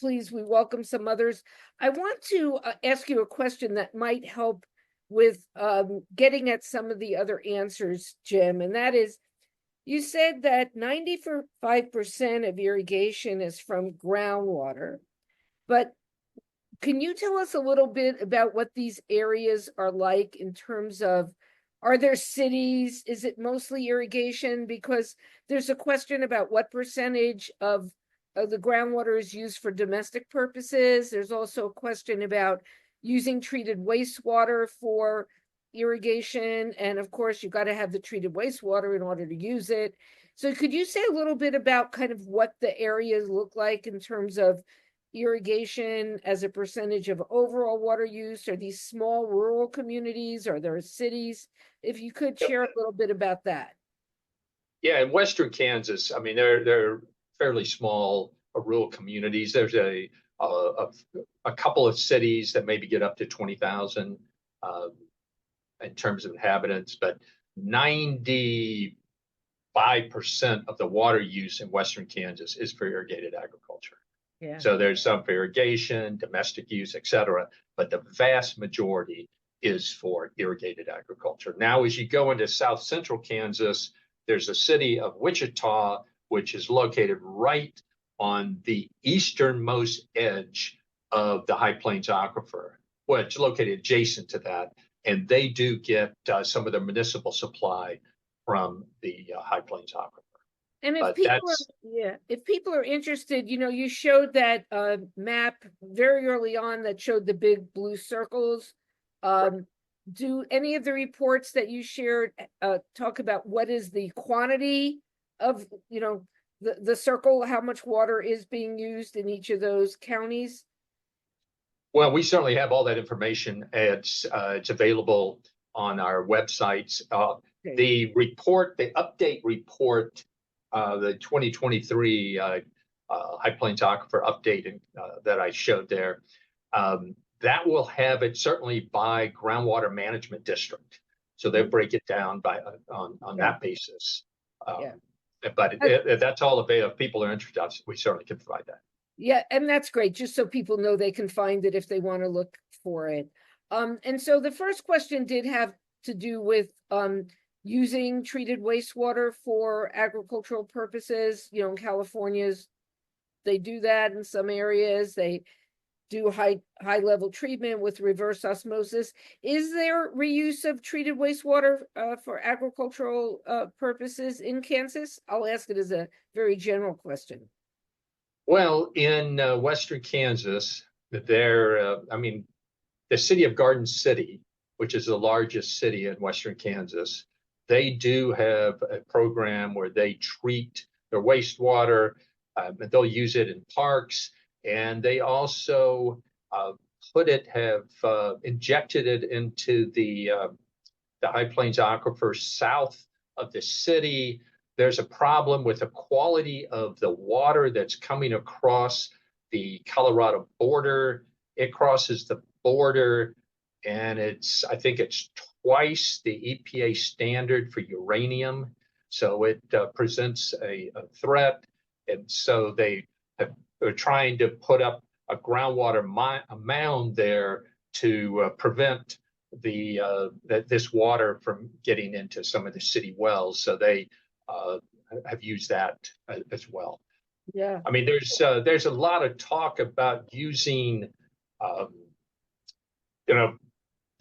please, we welcome some others. I want to ask you a question that might help with getting at some of the other answers, Jim, and that is, you said that 95% of irrigation is from groundwater, but can you tell us a little bit about what these areas are like in terms of, are there cities? Is it mostly irrigation? Because there's a question about what percentage of the groundwater is used for domestic purposes. There's also a question about using treated wastewater for irrigation. And of course, you've got to have the treated wastewater in order to use it. So could you say a little bit about kind of what the areas look like in terms of irrigation as a percentage of overall water use? Are these small rural communities? Are there cities? If you could share a little bit about that. Yeah, in Western Kansas, I mean, they're fairly small rural communities. There's a couple of cities that maybe get up to 20,000 in terms of inhabitants, but 95% of the water use in Western Kansas is for irrigated agriculture. Yeah. So there's some for irrigation, domestic use, et cetera, but the vast majority is for irrigated agriculture. Now, as you go into South Central Kansas, there's a city of Wichita, which is located right on the easternmost edge of the High Plains Aquifer, which is located adjacent to that. And they do get some of the municipal supply from the High Plains Aquifer. And if But if people are interested, you showed that map very early on that showed the big blue circles. Do any of the reports that you shared talk about what is the quantity of, the circle, how much water is being used in each of those counties? Well, we certainly have all that information. It's available on our websites. Okay. The update report, the 2023 High Plains Aquifer update that I showed there, that will have it certainly by groundwater management district. So they break it down by on that basis. But that's all available. If people are interested, we certainly can provide that. Yeah, and that's great, just so people know they can find it if they want to look for it. And so the first question did have to do with using treated wastewater for agricultural purposes. In California's, they do that in some areas. They do high level treatment with reverse osmosis. Is there reuse of treated wastewater for agricultural purposes in Kansas? I'll ask it as a very general question. Well, in Western Kansas, the city of Garden City, which is the largest city in Western Kansas, they do have a program where they treat their wastewater. They'll use it in parks, and they also have injected it into the High Plains Aquifer south of the city. There's a problem with the quality of the water that's coming across the Colorado border. It crosses the border, and I think it's twice the EPA standard for uranium. So it presents a threat. And so they're trying to put up a groundwater mound there to prevent this water from getting into some of the city wells. So they have used that as well. Yeah. I mean, there's a lot of talk about using,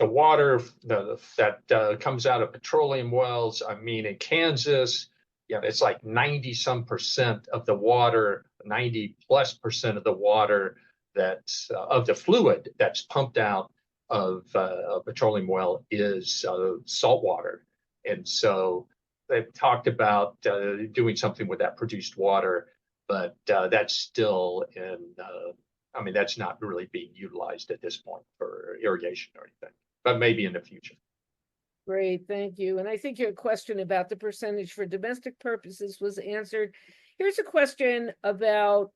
the water that comes out of petroleum wells, I mean, in Kansas, it's like 90% of the water, 90+% of the water that's of the fluid that's pumped out of a petroleum well is salt water. And so they've talked about doing something with that produced water, but that's still that's not really being utilized at this point for irrigation or anything, but maybe in the future. Great, thank you. And I think your question about the percentage for domestic purposes was answered. Here's a question about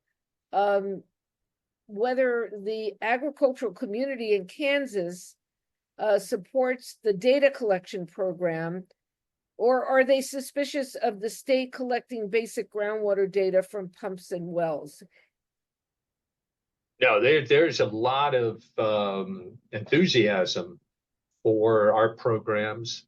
whether the agricultural community in Kansas supports the data collection program, or are they suspicious of the state collecting basic groundwater data from pumps and wells? No, there's a lot of enthusiasm for our programs.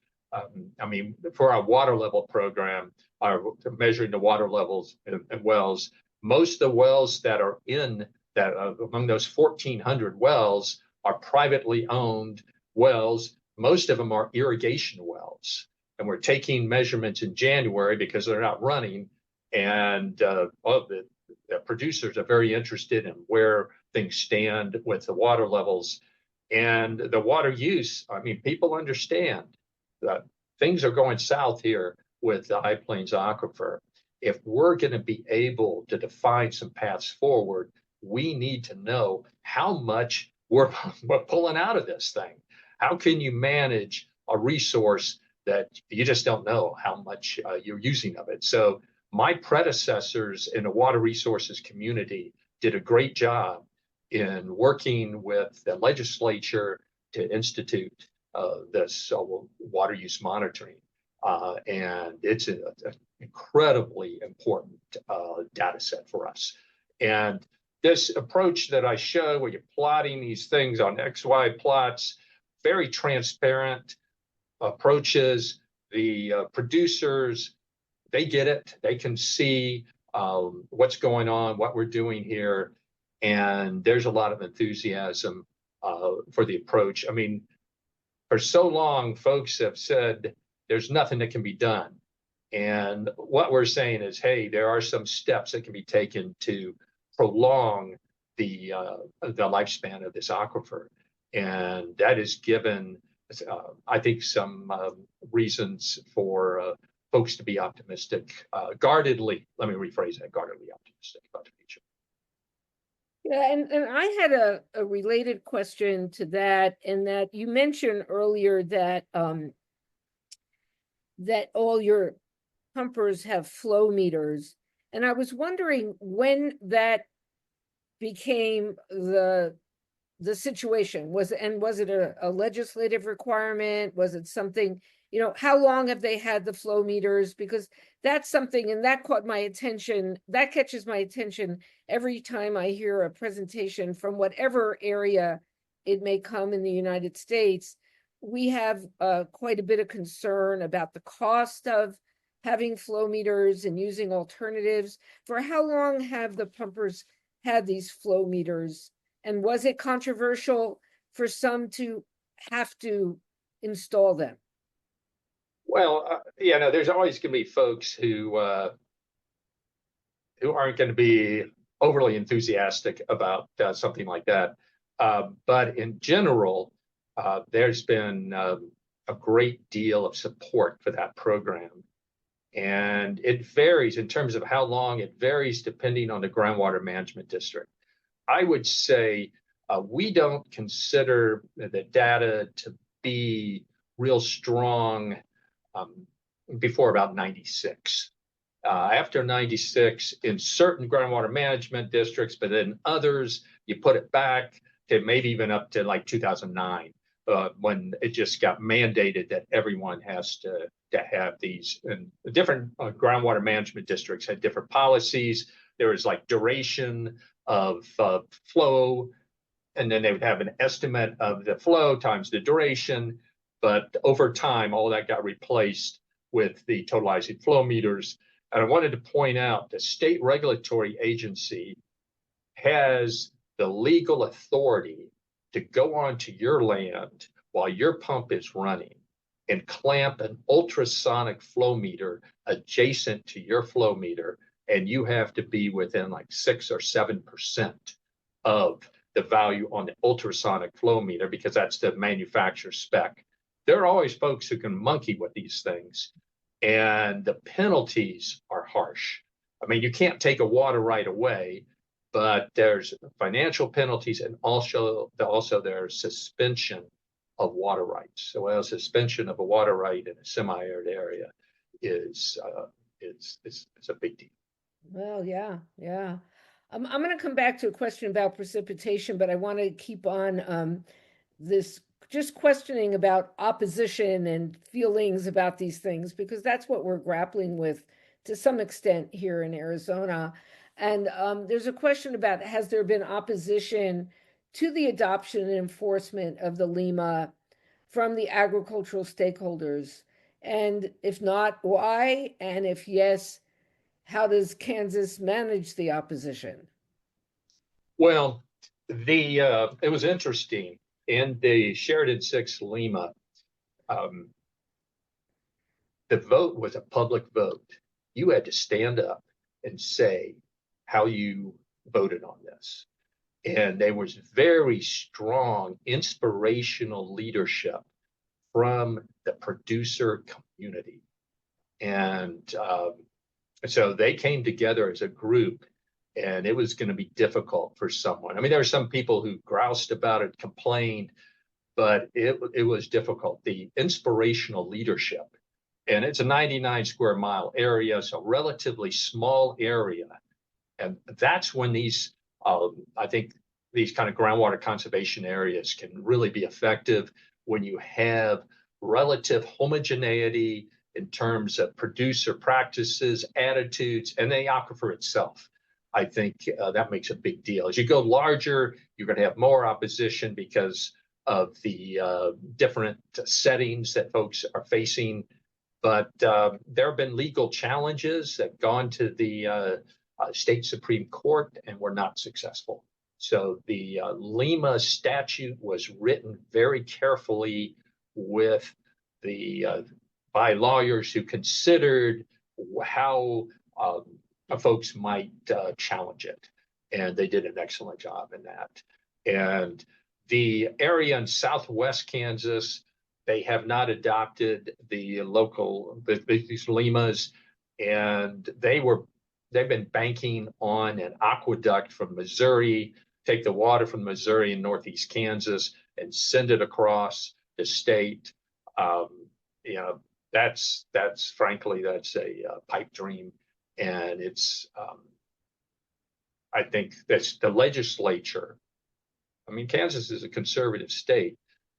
For our water level program, our measuring the water levels in wells, most of the wells that are in that among those 1,400 wells are privately owned wells. Most of them are irrigation wells. And we're taking measurements in January because they're not running. And the producers are very interested in where things stand with the water levels and the water use. People understand that things are going south here with the High Plains Aquifer. If we're going to be able to define some paths forward, we need to know how much we're pulling out of this thing. How can you manage a resource that you just don't know how much you're using of it? So my predecessors in the water resources community did a great job in working with the legislature to institute this water use monitoring. And it's an incredibly important data set for us. And this approach that I show, where you're plotting these things on XY plots, very transparent approaches. The producers, they get it. They can see what's going on, what we're doing here. And there's a lot of enthusiasm for the approach. For so long, folks have said there's nothing that can be done. And what we're saying is, hey, there are some steps that can be taken to prolong the lifespan of this aquifer. And that is given, I think, some reasons for folks to be optimistic, guardedly, let me rephrase that, guardedly optimistic about the future. Yeah, and I had a related question to that, in that you mentioned earlier that that all your pumpers have flow meters. And I was wondering when that became the situation. Was it a legislative requirement? Was it something, how long have they had the flow meters? Because that's something, and that caught my attention, that catches my attention every time I hear a presentation from whatever area it may come in the United States. We have quite a bit of concern about the cost of having flow meters and using alternatives. For how long have the pumpers had these flow meters? And was it controversial for some to have to install them? Well, there's always going to be folks who aren't going to be overly enthusiastic about something like that. But in general, there's been a great deal of support for that program. And it varies in terms of how long. It varies depending on the groundwater management district. I would say we don't consider the data to be real strong before about 96. After 96, in certain groundwater management districts, but in others, you put it back to maybe even up to like 2009, when it just got mandated that everyone has to have these. And different groundwater management districts had different policies. There was like duration of flow, and then they would have an estimate of the flow times the duration. But over time, all that got replaced with the totalizing flow meters. And I wanted to point out the state regulatory agency has the legal authority to go onto your land while your pump is running and clamp an ultrasonic flow meter adjacent to your flow meter, and you have to be within like 6 or 7% of the value on the ultrasonic flow meter because that's the manufacturer spec. There are always folks who can monkey with these things, and the penalties are harsh. I mean, you can't take a water right away, but there's financial penalties, and also there's suspension of water rights. So a suspension of a water right in a semi-arid area is a big deal. Well, yeah. I'm going to come back to a question about precipitation, but I want to keep on this just questioning about opposition and feelings about these things, because that's what we're grappling with to some extent here in Arizona. And there's a question about, has there been opposition to the adoption and enforcement of the LEMA from the agricultural stakeholders? And if not, why? And if yes, how does Kansas manage the opposition? Well, it was interesting. In the Sheridan 6 LEMA, the vote was a public vote. You had to stand up and say how you voted on this. And there was very strong inspirational leadership from the producer community. And so they came together as a group, and it was going to be difficult for someone. I mean, there were some people who groused about it, complained, but it was difficult. The inspirational leadership, and it's a 99 square mile area, so relatively small area. And that's when these, I think these kind of groundwater conservation areas can really be effective, when you have relative homogeneity in terms of producer practices, attitudes, and the aquifer itself. I think that makes a big deal. As you go larger, you're going to have more opposition because of the different settings that folks are facing. But there have been legal challenges that have gone to the state Supreme Court and were not successful. So the LEMA statute was written very carefully with by lawyers who considered how folks might challenge it. And they did an excellent job in that. And the area in southwest Kansas, they have not adopted the local, these LEMAs, and they've been banking on an aqueduct from Missouri, take the water from Missouri and northeast Kansas and send it across the state. That's frankly, that's a pipe dream. And it's, I think that's the legislature. I mean, Kansas is a conservative state,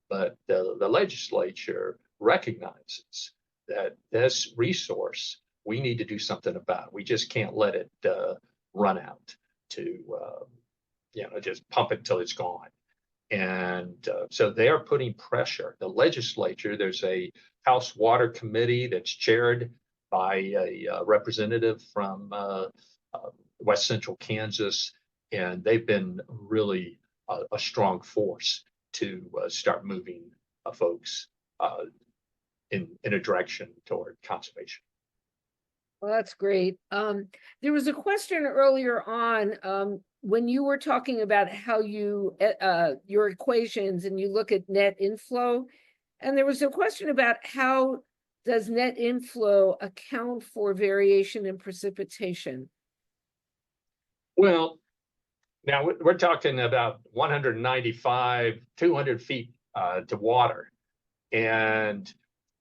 but the legislature recognizes that this resource, we need to do something about. We just can't let it run out to, just pump it till it's gone. And so they are putting pressure. The legislature, there's a House Water Committee that's chaired by a representative from West Central Kansas, and they've been really a strong force to start moving folks in a direction toward conservation. Well, that's great. There was a question earlier on when you were talking about how you your equations and you look at net inflow, and there was a question about how does net inflow account for variation in precipitation? Well, now we're talking about 195, 200 feet to water. And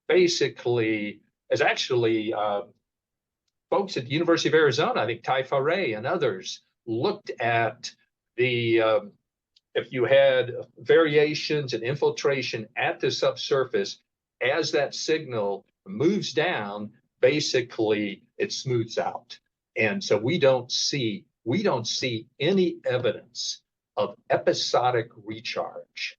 basically, as actually folks at the University of Arizona, I think Ty Faray and others, looked at the, if you had variations and infiltration at the subsurface, as that signal moves down, basically it smooths out. And so we don't see any evidence of episodic recharge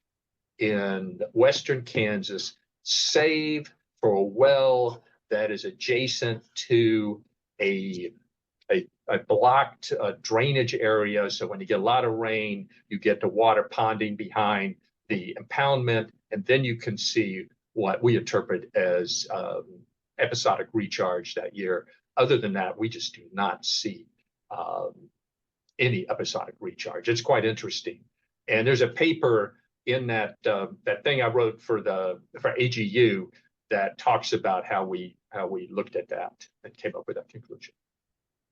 in Western Kansas, save for a well that is adjacent to a blocked drainage area. So when you get a lot of rain, you get the water ponding behind the impoundment, and then you can see what we interpret as episodic recharge that year. Other than that, we just do not see any episodic recharge. It's quite interesting. And there's a paper in that that thing I wrote for AGU that talks about how we looked at that and came up with that conclusion.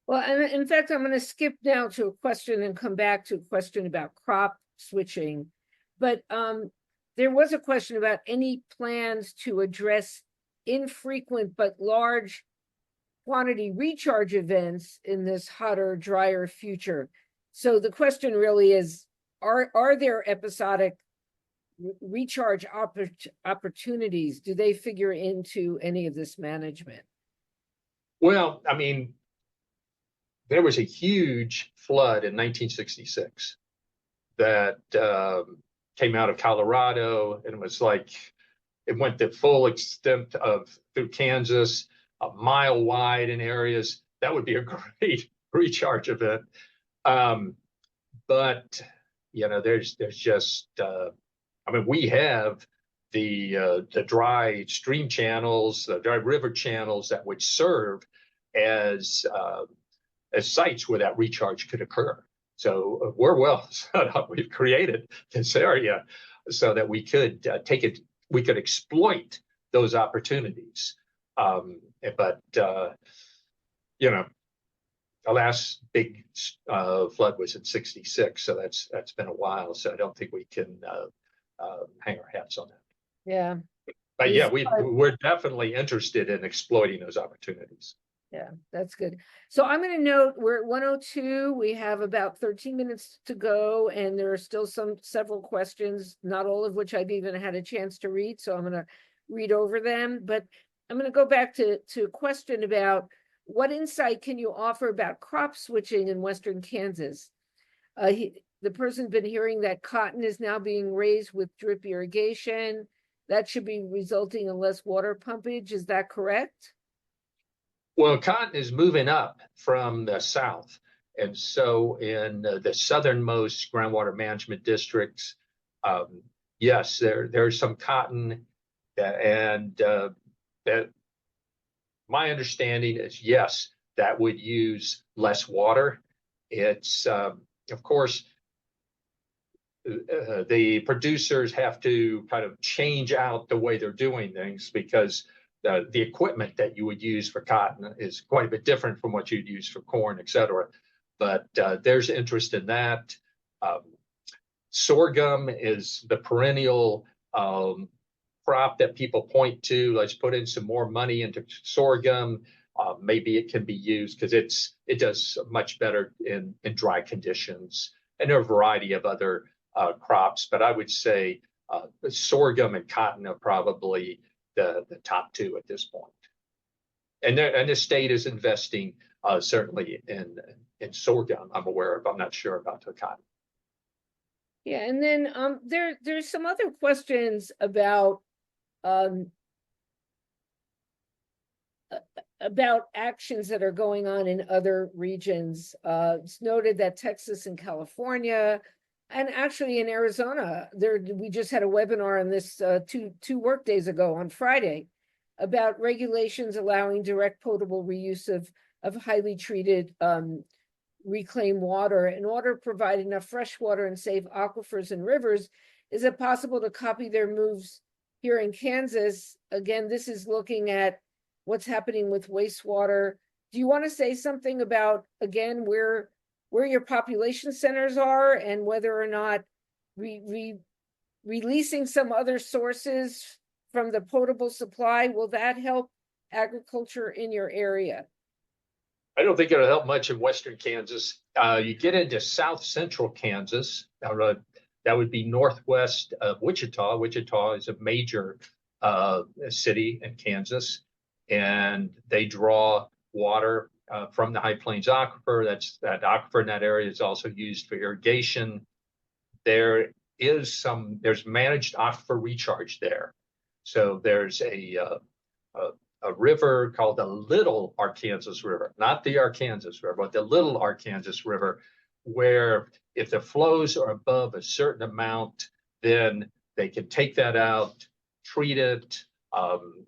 Well, and in fact, I'm going to skip now to a question and come back to a question about crop switching. But there was a question about any plans to address infrequent but large quantity recharge events in this hotter, drier future. So the question really is, are there episodic recharge opportunities? Do they figure into any of this management? Well, I mean, there was a huge flood in 1966 that came out of Colorado, and it was like, it went the full extent of through Kansas, a mile wide in areas. That would be a great recharge event. But, you know, there's just, I mean, we have the dry stream channels, the dry river channels that would serve as sites where that recharge could occur. So we're well set up. We've created this area so that we could take it, we could exploit those opportunities. But you know, the last big flood was in '66, so that's been a while. So I don't think we can hang our hats on that. Yeah. But yeah, we're definitely interested in exploiting those opportunities. Yeah, that's good. So I'm going to note we're at 1:02. We have about 13 minutes to go, and there are still several questions, not all of which I've even had a chance to read. So I'm going to read over them. But I'm going to go back to a question about what insight can you offer about crop switching in Western Kansas? The person's been hearing that cotton is now being raised with drip irrigation. That should be resulting in less water pumpage. Is that correct? Well, cotton is moving up from the south. And so in the southernmost groundwater management districts, yes, there's some cotton that my understanding is, yes, that would use less water. It's, of course, the producers have to kind of change out the way they're doing things because the equipment that you would use for cotton is quite a bit different from what you'd use for corn, et cetera. But there's interest in that. Sorghum is the perennial crop that people point to. Let's put in some more money into sorghum. Maybe it can be used because it does much better in dry conditions. And there are a variety of other crops, but I would say sorghum and cotton are probably the top two at this point. And the state is investing certainly in sorghum. I'm aware of. I'm not sure about the cotton. Yeah, and then there's some other questions about actions that are going on in other regions. It's noted that Texas and California, and actually in Arizona, we just had a webinar on this two work days ago on Friday about regulations allowing direct potable reuse of highly treated reclaimed water in order to provide enough fresh water and save aquifers and rivers. Is it possible to copy their moves here in Kansas? Again, this is looking at what's happening with wastewater. Do you want to say something about, again, where your population centers are and whether or not releasing some other sources from the potable supply, will that help agriculture in your area? I don't think it'll help much in Western Kansas. You get into South Central Kansas, that would be northwest of Wichita. Wichita is a major city in Kansas, and they draw water from the High Plains Aquifer. That aquifer in that area is also used for irrigation. There's managed aquifer recharge there. So there's a river called the Little Arkansas River, not the Arkansas River, but the Little Arkansas River, where if the flows are above a certain amount, then They can take that out, treat it.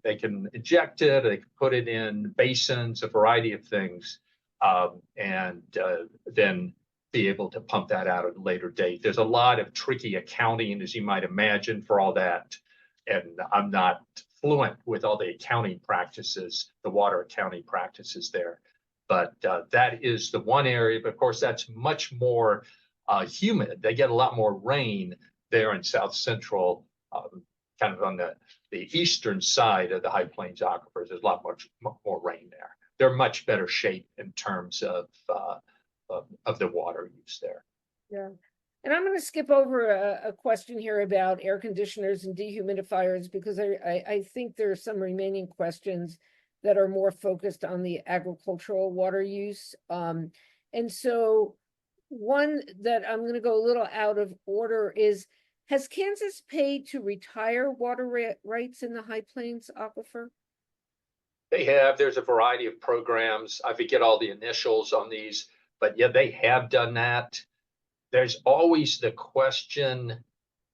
They can inject it. They can put it in basins, a variety of things, and then be able to pump that out at a later date. There's a lot of tricky accounting, as you might imagine, for all that. And I'm not fluent with all the accounting practices, the water accounting practices there. But that is the one area. But of course, that's much more humid. They get a lot more rain there in South Central, kind of on the eastern side of the High Plains aquifers. There's a lot more rain there. They're much better shape in terms of the water use there. Yeah. And I'm going to skip over a question here about air conditioners and dehumidifiers, because I think there are some remaining questions that are more focused on the agricultural water use. And so one that I'm going to go a little out of order is, has Kansas paid to retire water rights in the High Plains aquifer? They have. There's a variety of programs. I forget all the initials on these, but yeah, they have done that. There's always the question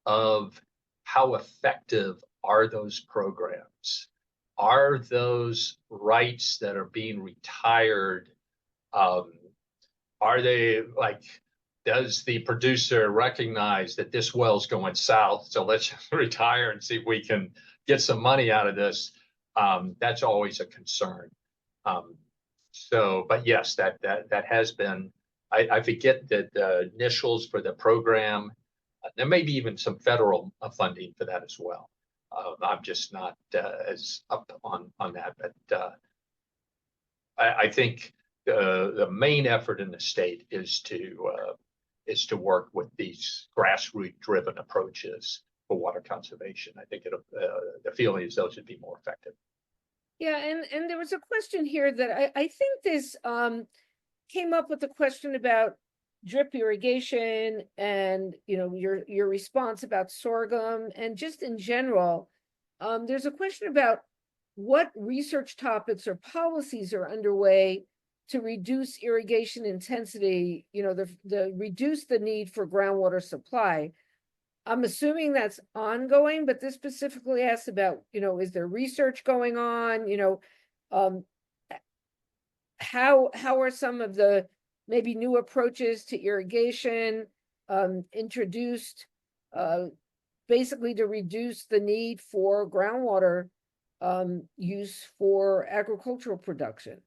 of how effective are those programs? Are those rights that are being retired, are they like, does the producer recognize that this well's going south, so let's retire and see if we can get some money out of this? That's always a concern. But yes, that has been, I forget the initials for the program. There may be even some federal funding for that as well. I'm just not as up on that, but I think the main effort in the state is to work with these grassroots-driven approaches for water conservation. I think the feeling is those should be more effective. Yeah, and there was a question here that I think this came up with a question about drip irrigation and, you know, your response about sorghum, and just in general, there's a question about what research topics or policies are underway to reduce irrigation intensity, you know, the reduce the need for groundwater supply. I'm assuming that's ongoing, but this specifically asks about, you know, is there research going on? You know, how are some of the maybe new approaches to irrigation introduced basically to reduce the need for groundwater use for agricultural production?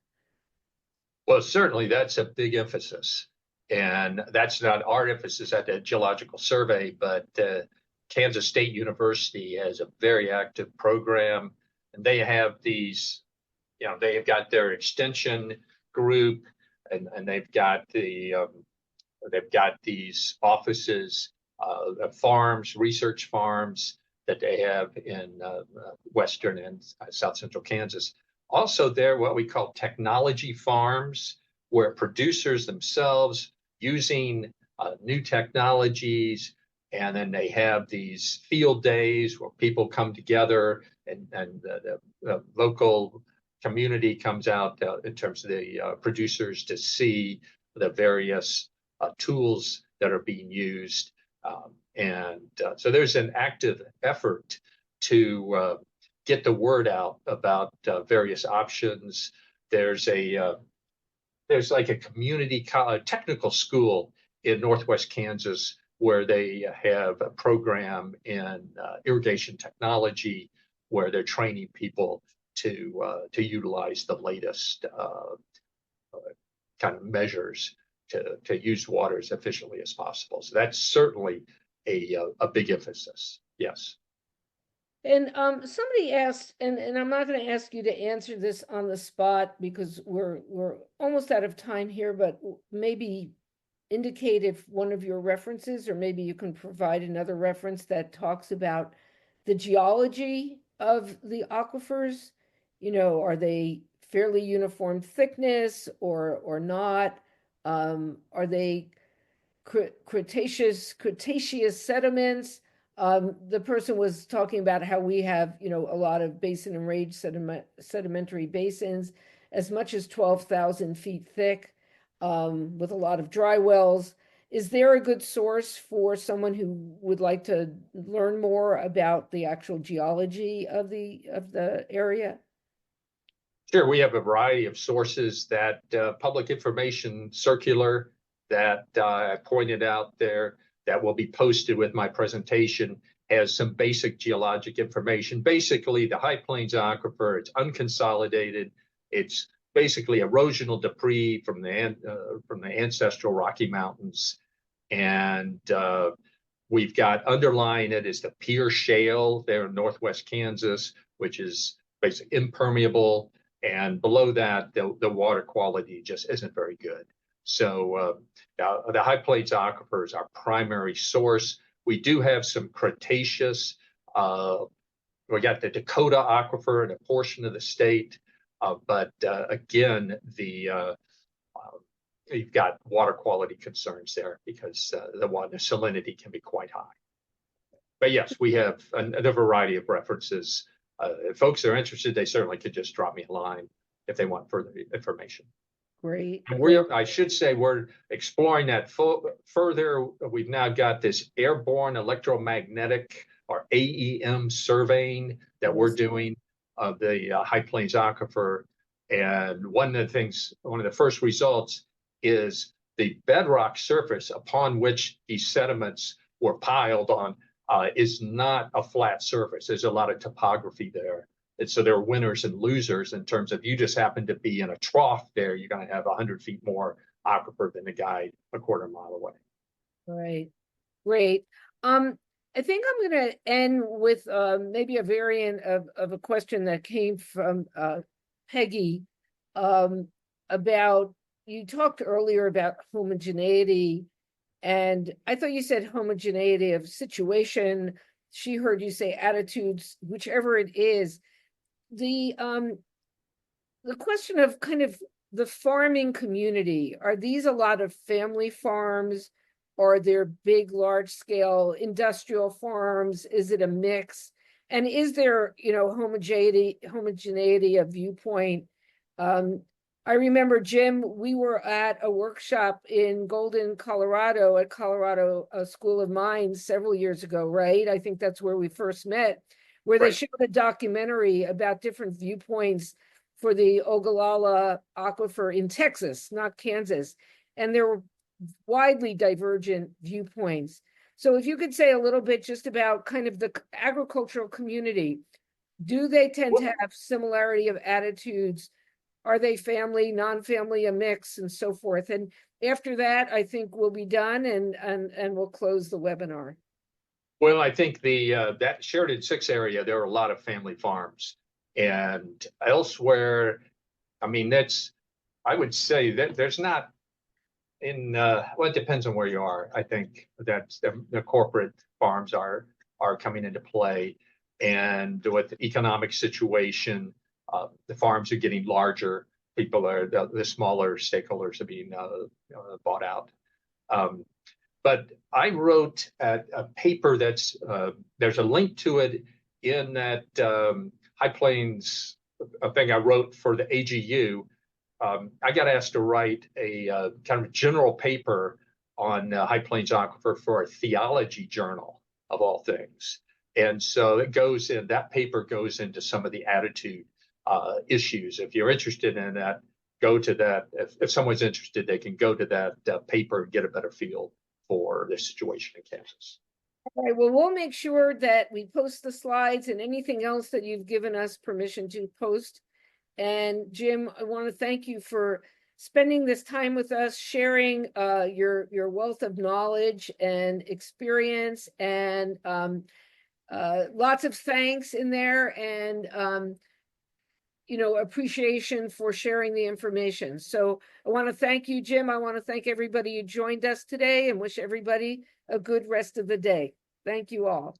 Well, certainly that's a big emphasis. And that's not our emphasis at the Geological Survey, but Kansas State University has a very active program. And they have these, you know, they have got their extension group, and they've got these offices, farms, research farms that they have in western and south central Kansas. Also, they're what we call technology farms, where producers themselves using new technologies, and then they have these field days where people come together, and the local community comes out in terms of the producers to see the various tools that are being used. So there's an active effort to get the word out about various options. There's like a community technical school in Northwest Kansas where they have a program in irrigation technology where they're training people to utilize the latest kind of measures to use water as efficiently as possible. So that's certainly a big emphasis. Yes. And somebody asked, and I'm not going to ask you to answer this on the spot because we're almost out of time here, but maybe indicate if one of your references, or maybe you can provide another reference that talks about the geology of the aquifers. You know, are they fairly uniform thickness or not? Are they Cretaceous sediments? The person was talking about how we have, you know, a lot of basin and range sedimentary basins, as much as 12,000 feet thick, with a lot of dry wells. Is there a good source for someone who would like to learn more about the actual geology of the area? Sure, we have a variety of sources. That public information circular that I pointed out there that will be posted with my presentation has some basic geologic information. Basically, the High Plains Aquifer, it's unconsolidated. It's basically erosional debris from the ancestral Rocky Mountains. And we've got underlying it is the Pierre Shale there in northwest Kansas, which is basically impermeable. And below that, the water quality just isn't very good. So the High Plains Aquifer is our primary source. We do have some Cretaceous. We got the Dakota Aquifer in a portion of the state. But again, you've got water quality concerns there because the salinity can be quite high. But yes, we have a variety of references. If folks are interested, they certainly could just drop me a line if they want further information. Great. And I should say, we're exploring that further. We've now got this airborne electromagnetic or AEM surveying that we're doing of the High Plains Aquifer. And one of the first results is the bedrock surface upon which these sediments were piled on is not a flat surface. There's a lot of topography there. And so there are winners and losers in terms of, you just happen to be in a trough there, you're going to have 100 feet more aquifer than the guy a quarter mile away. Right. Great. I think I'm going to end with maybe a variant of a question that came from Peggy about, you talked earlier about homogeneity, and I thought you said homogeneity of situation. She heard you say attitudes, whichever it is. The question of kind of the farming community, are these a lot of family farms? Are there big, large scale industrial farms? Is it a mix? And is there, homogeneity of viewpoint? I remember, Jim, we were at a workshop in Golden, Colorado at Colorado School of Mines several years ago, right? I think that's where we first met, where they showed a documentary about different viewpoints for the Ogallala Aquifer in Texas, not Kansas. And there were widely divergent viewpoints. So if you could say a little bit just about kind of the agricultural community, do they tend to have similarity of attitudes? Are they family, non-family, a mix, and so forth? And after that, I think we'll be done and we'll close the webinar. Well, I think that Sheridan 6 area, there are a lot of family farms. And elsewhere, I mean, I would say that there's not well, it depends on where you are. I think that the corporate farms are coming into play. And with the economic situation, the farms are getting larger. The smaller stakeholders are being bought out. But I wrote a paper that's there's a link to it in that High Plains thing I wrote for the AGU. I got asked to write a kind of general paper on High Plains Aquifer for a theology journal of all things. And so that paper goes into some of the attitude issues. If you're interested in that, go to that. If someone's interested, they can go to that paper and get a better feel for the situation in Kansas. All right, well, we'll make sure that we post the slides and anything else that you've given us permission to post. And Jim, I want to thank you for spending this time with us, sharing your wealth of knowledge and experience, and lots of thanks in there, and appreciation for sharing the information. So I want to thank you, Jim. I want to thank everybody who joined us today and wish everybody a good rest of the day. Thank you all.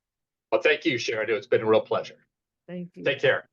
Well, thank you, Sharon. It's been a real pleasure. Thank you. Take care.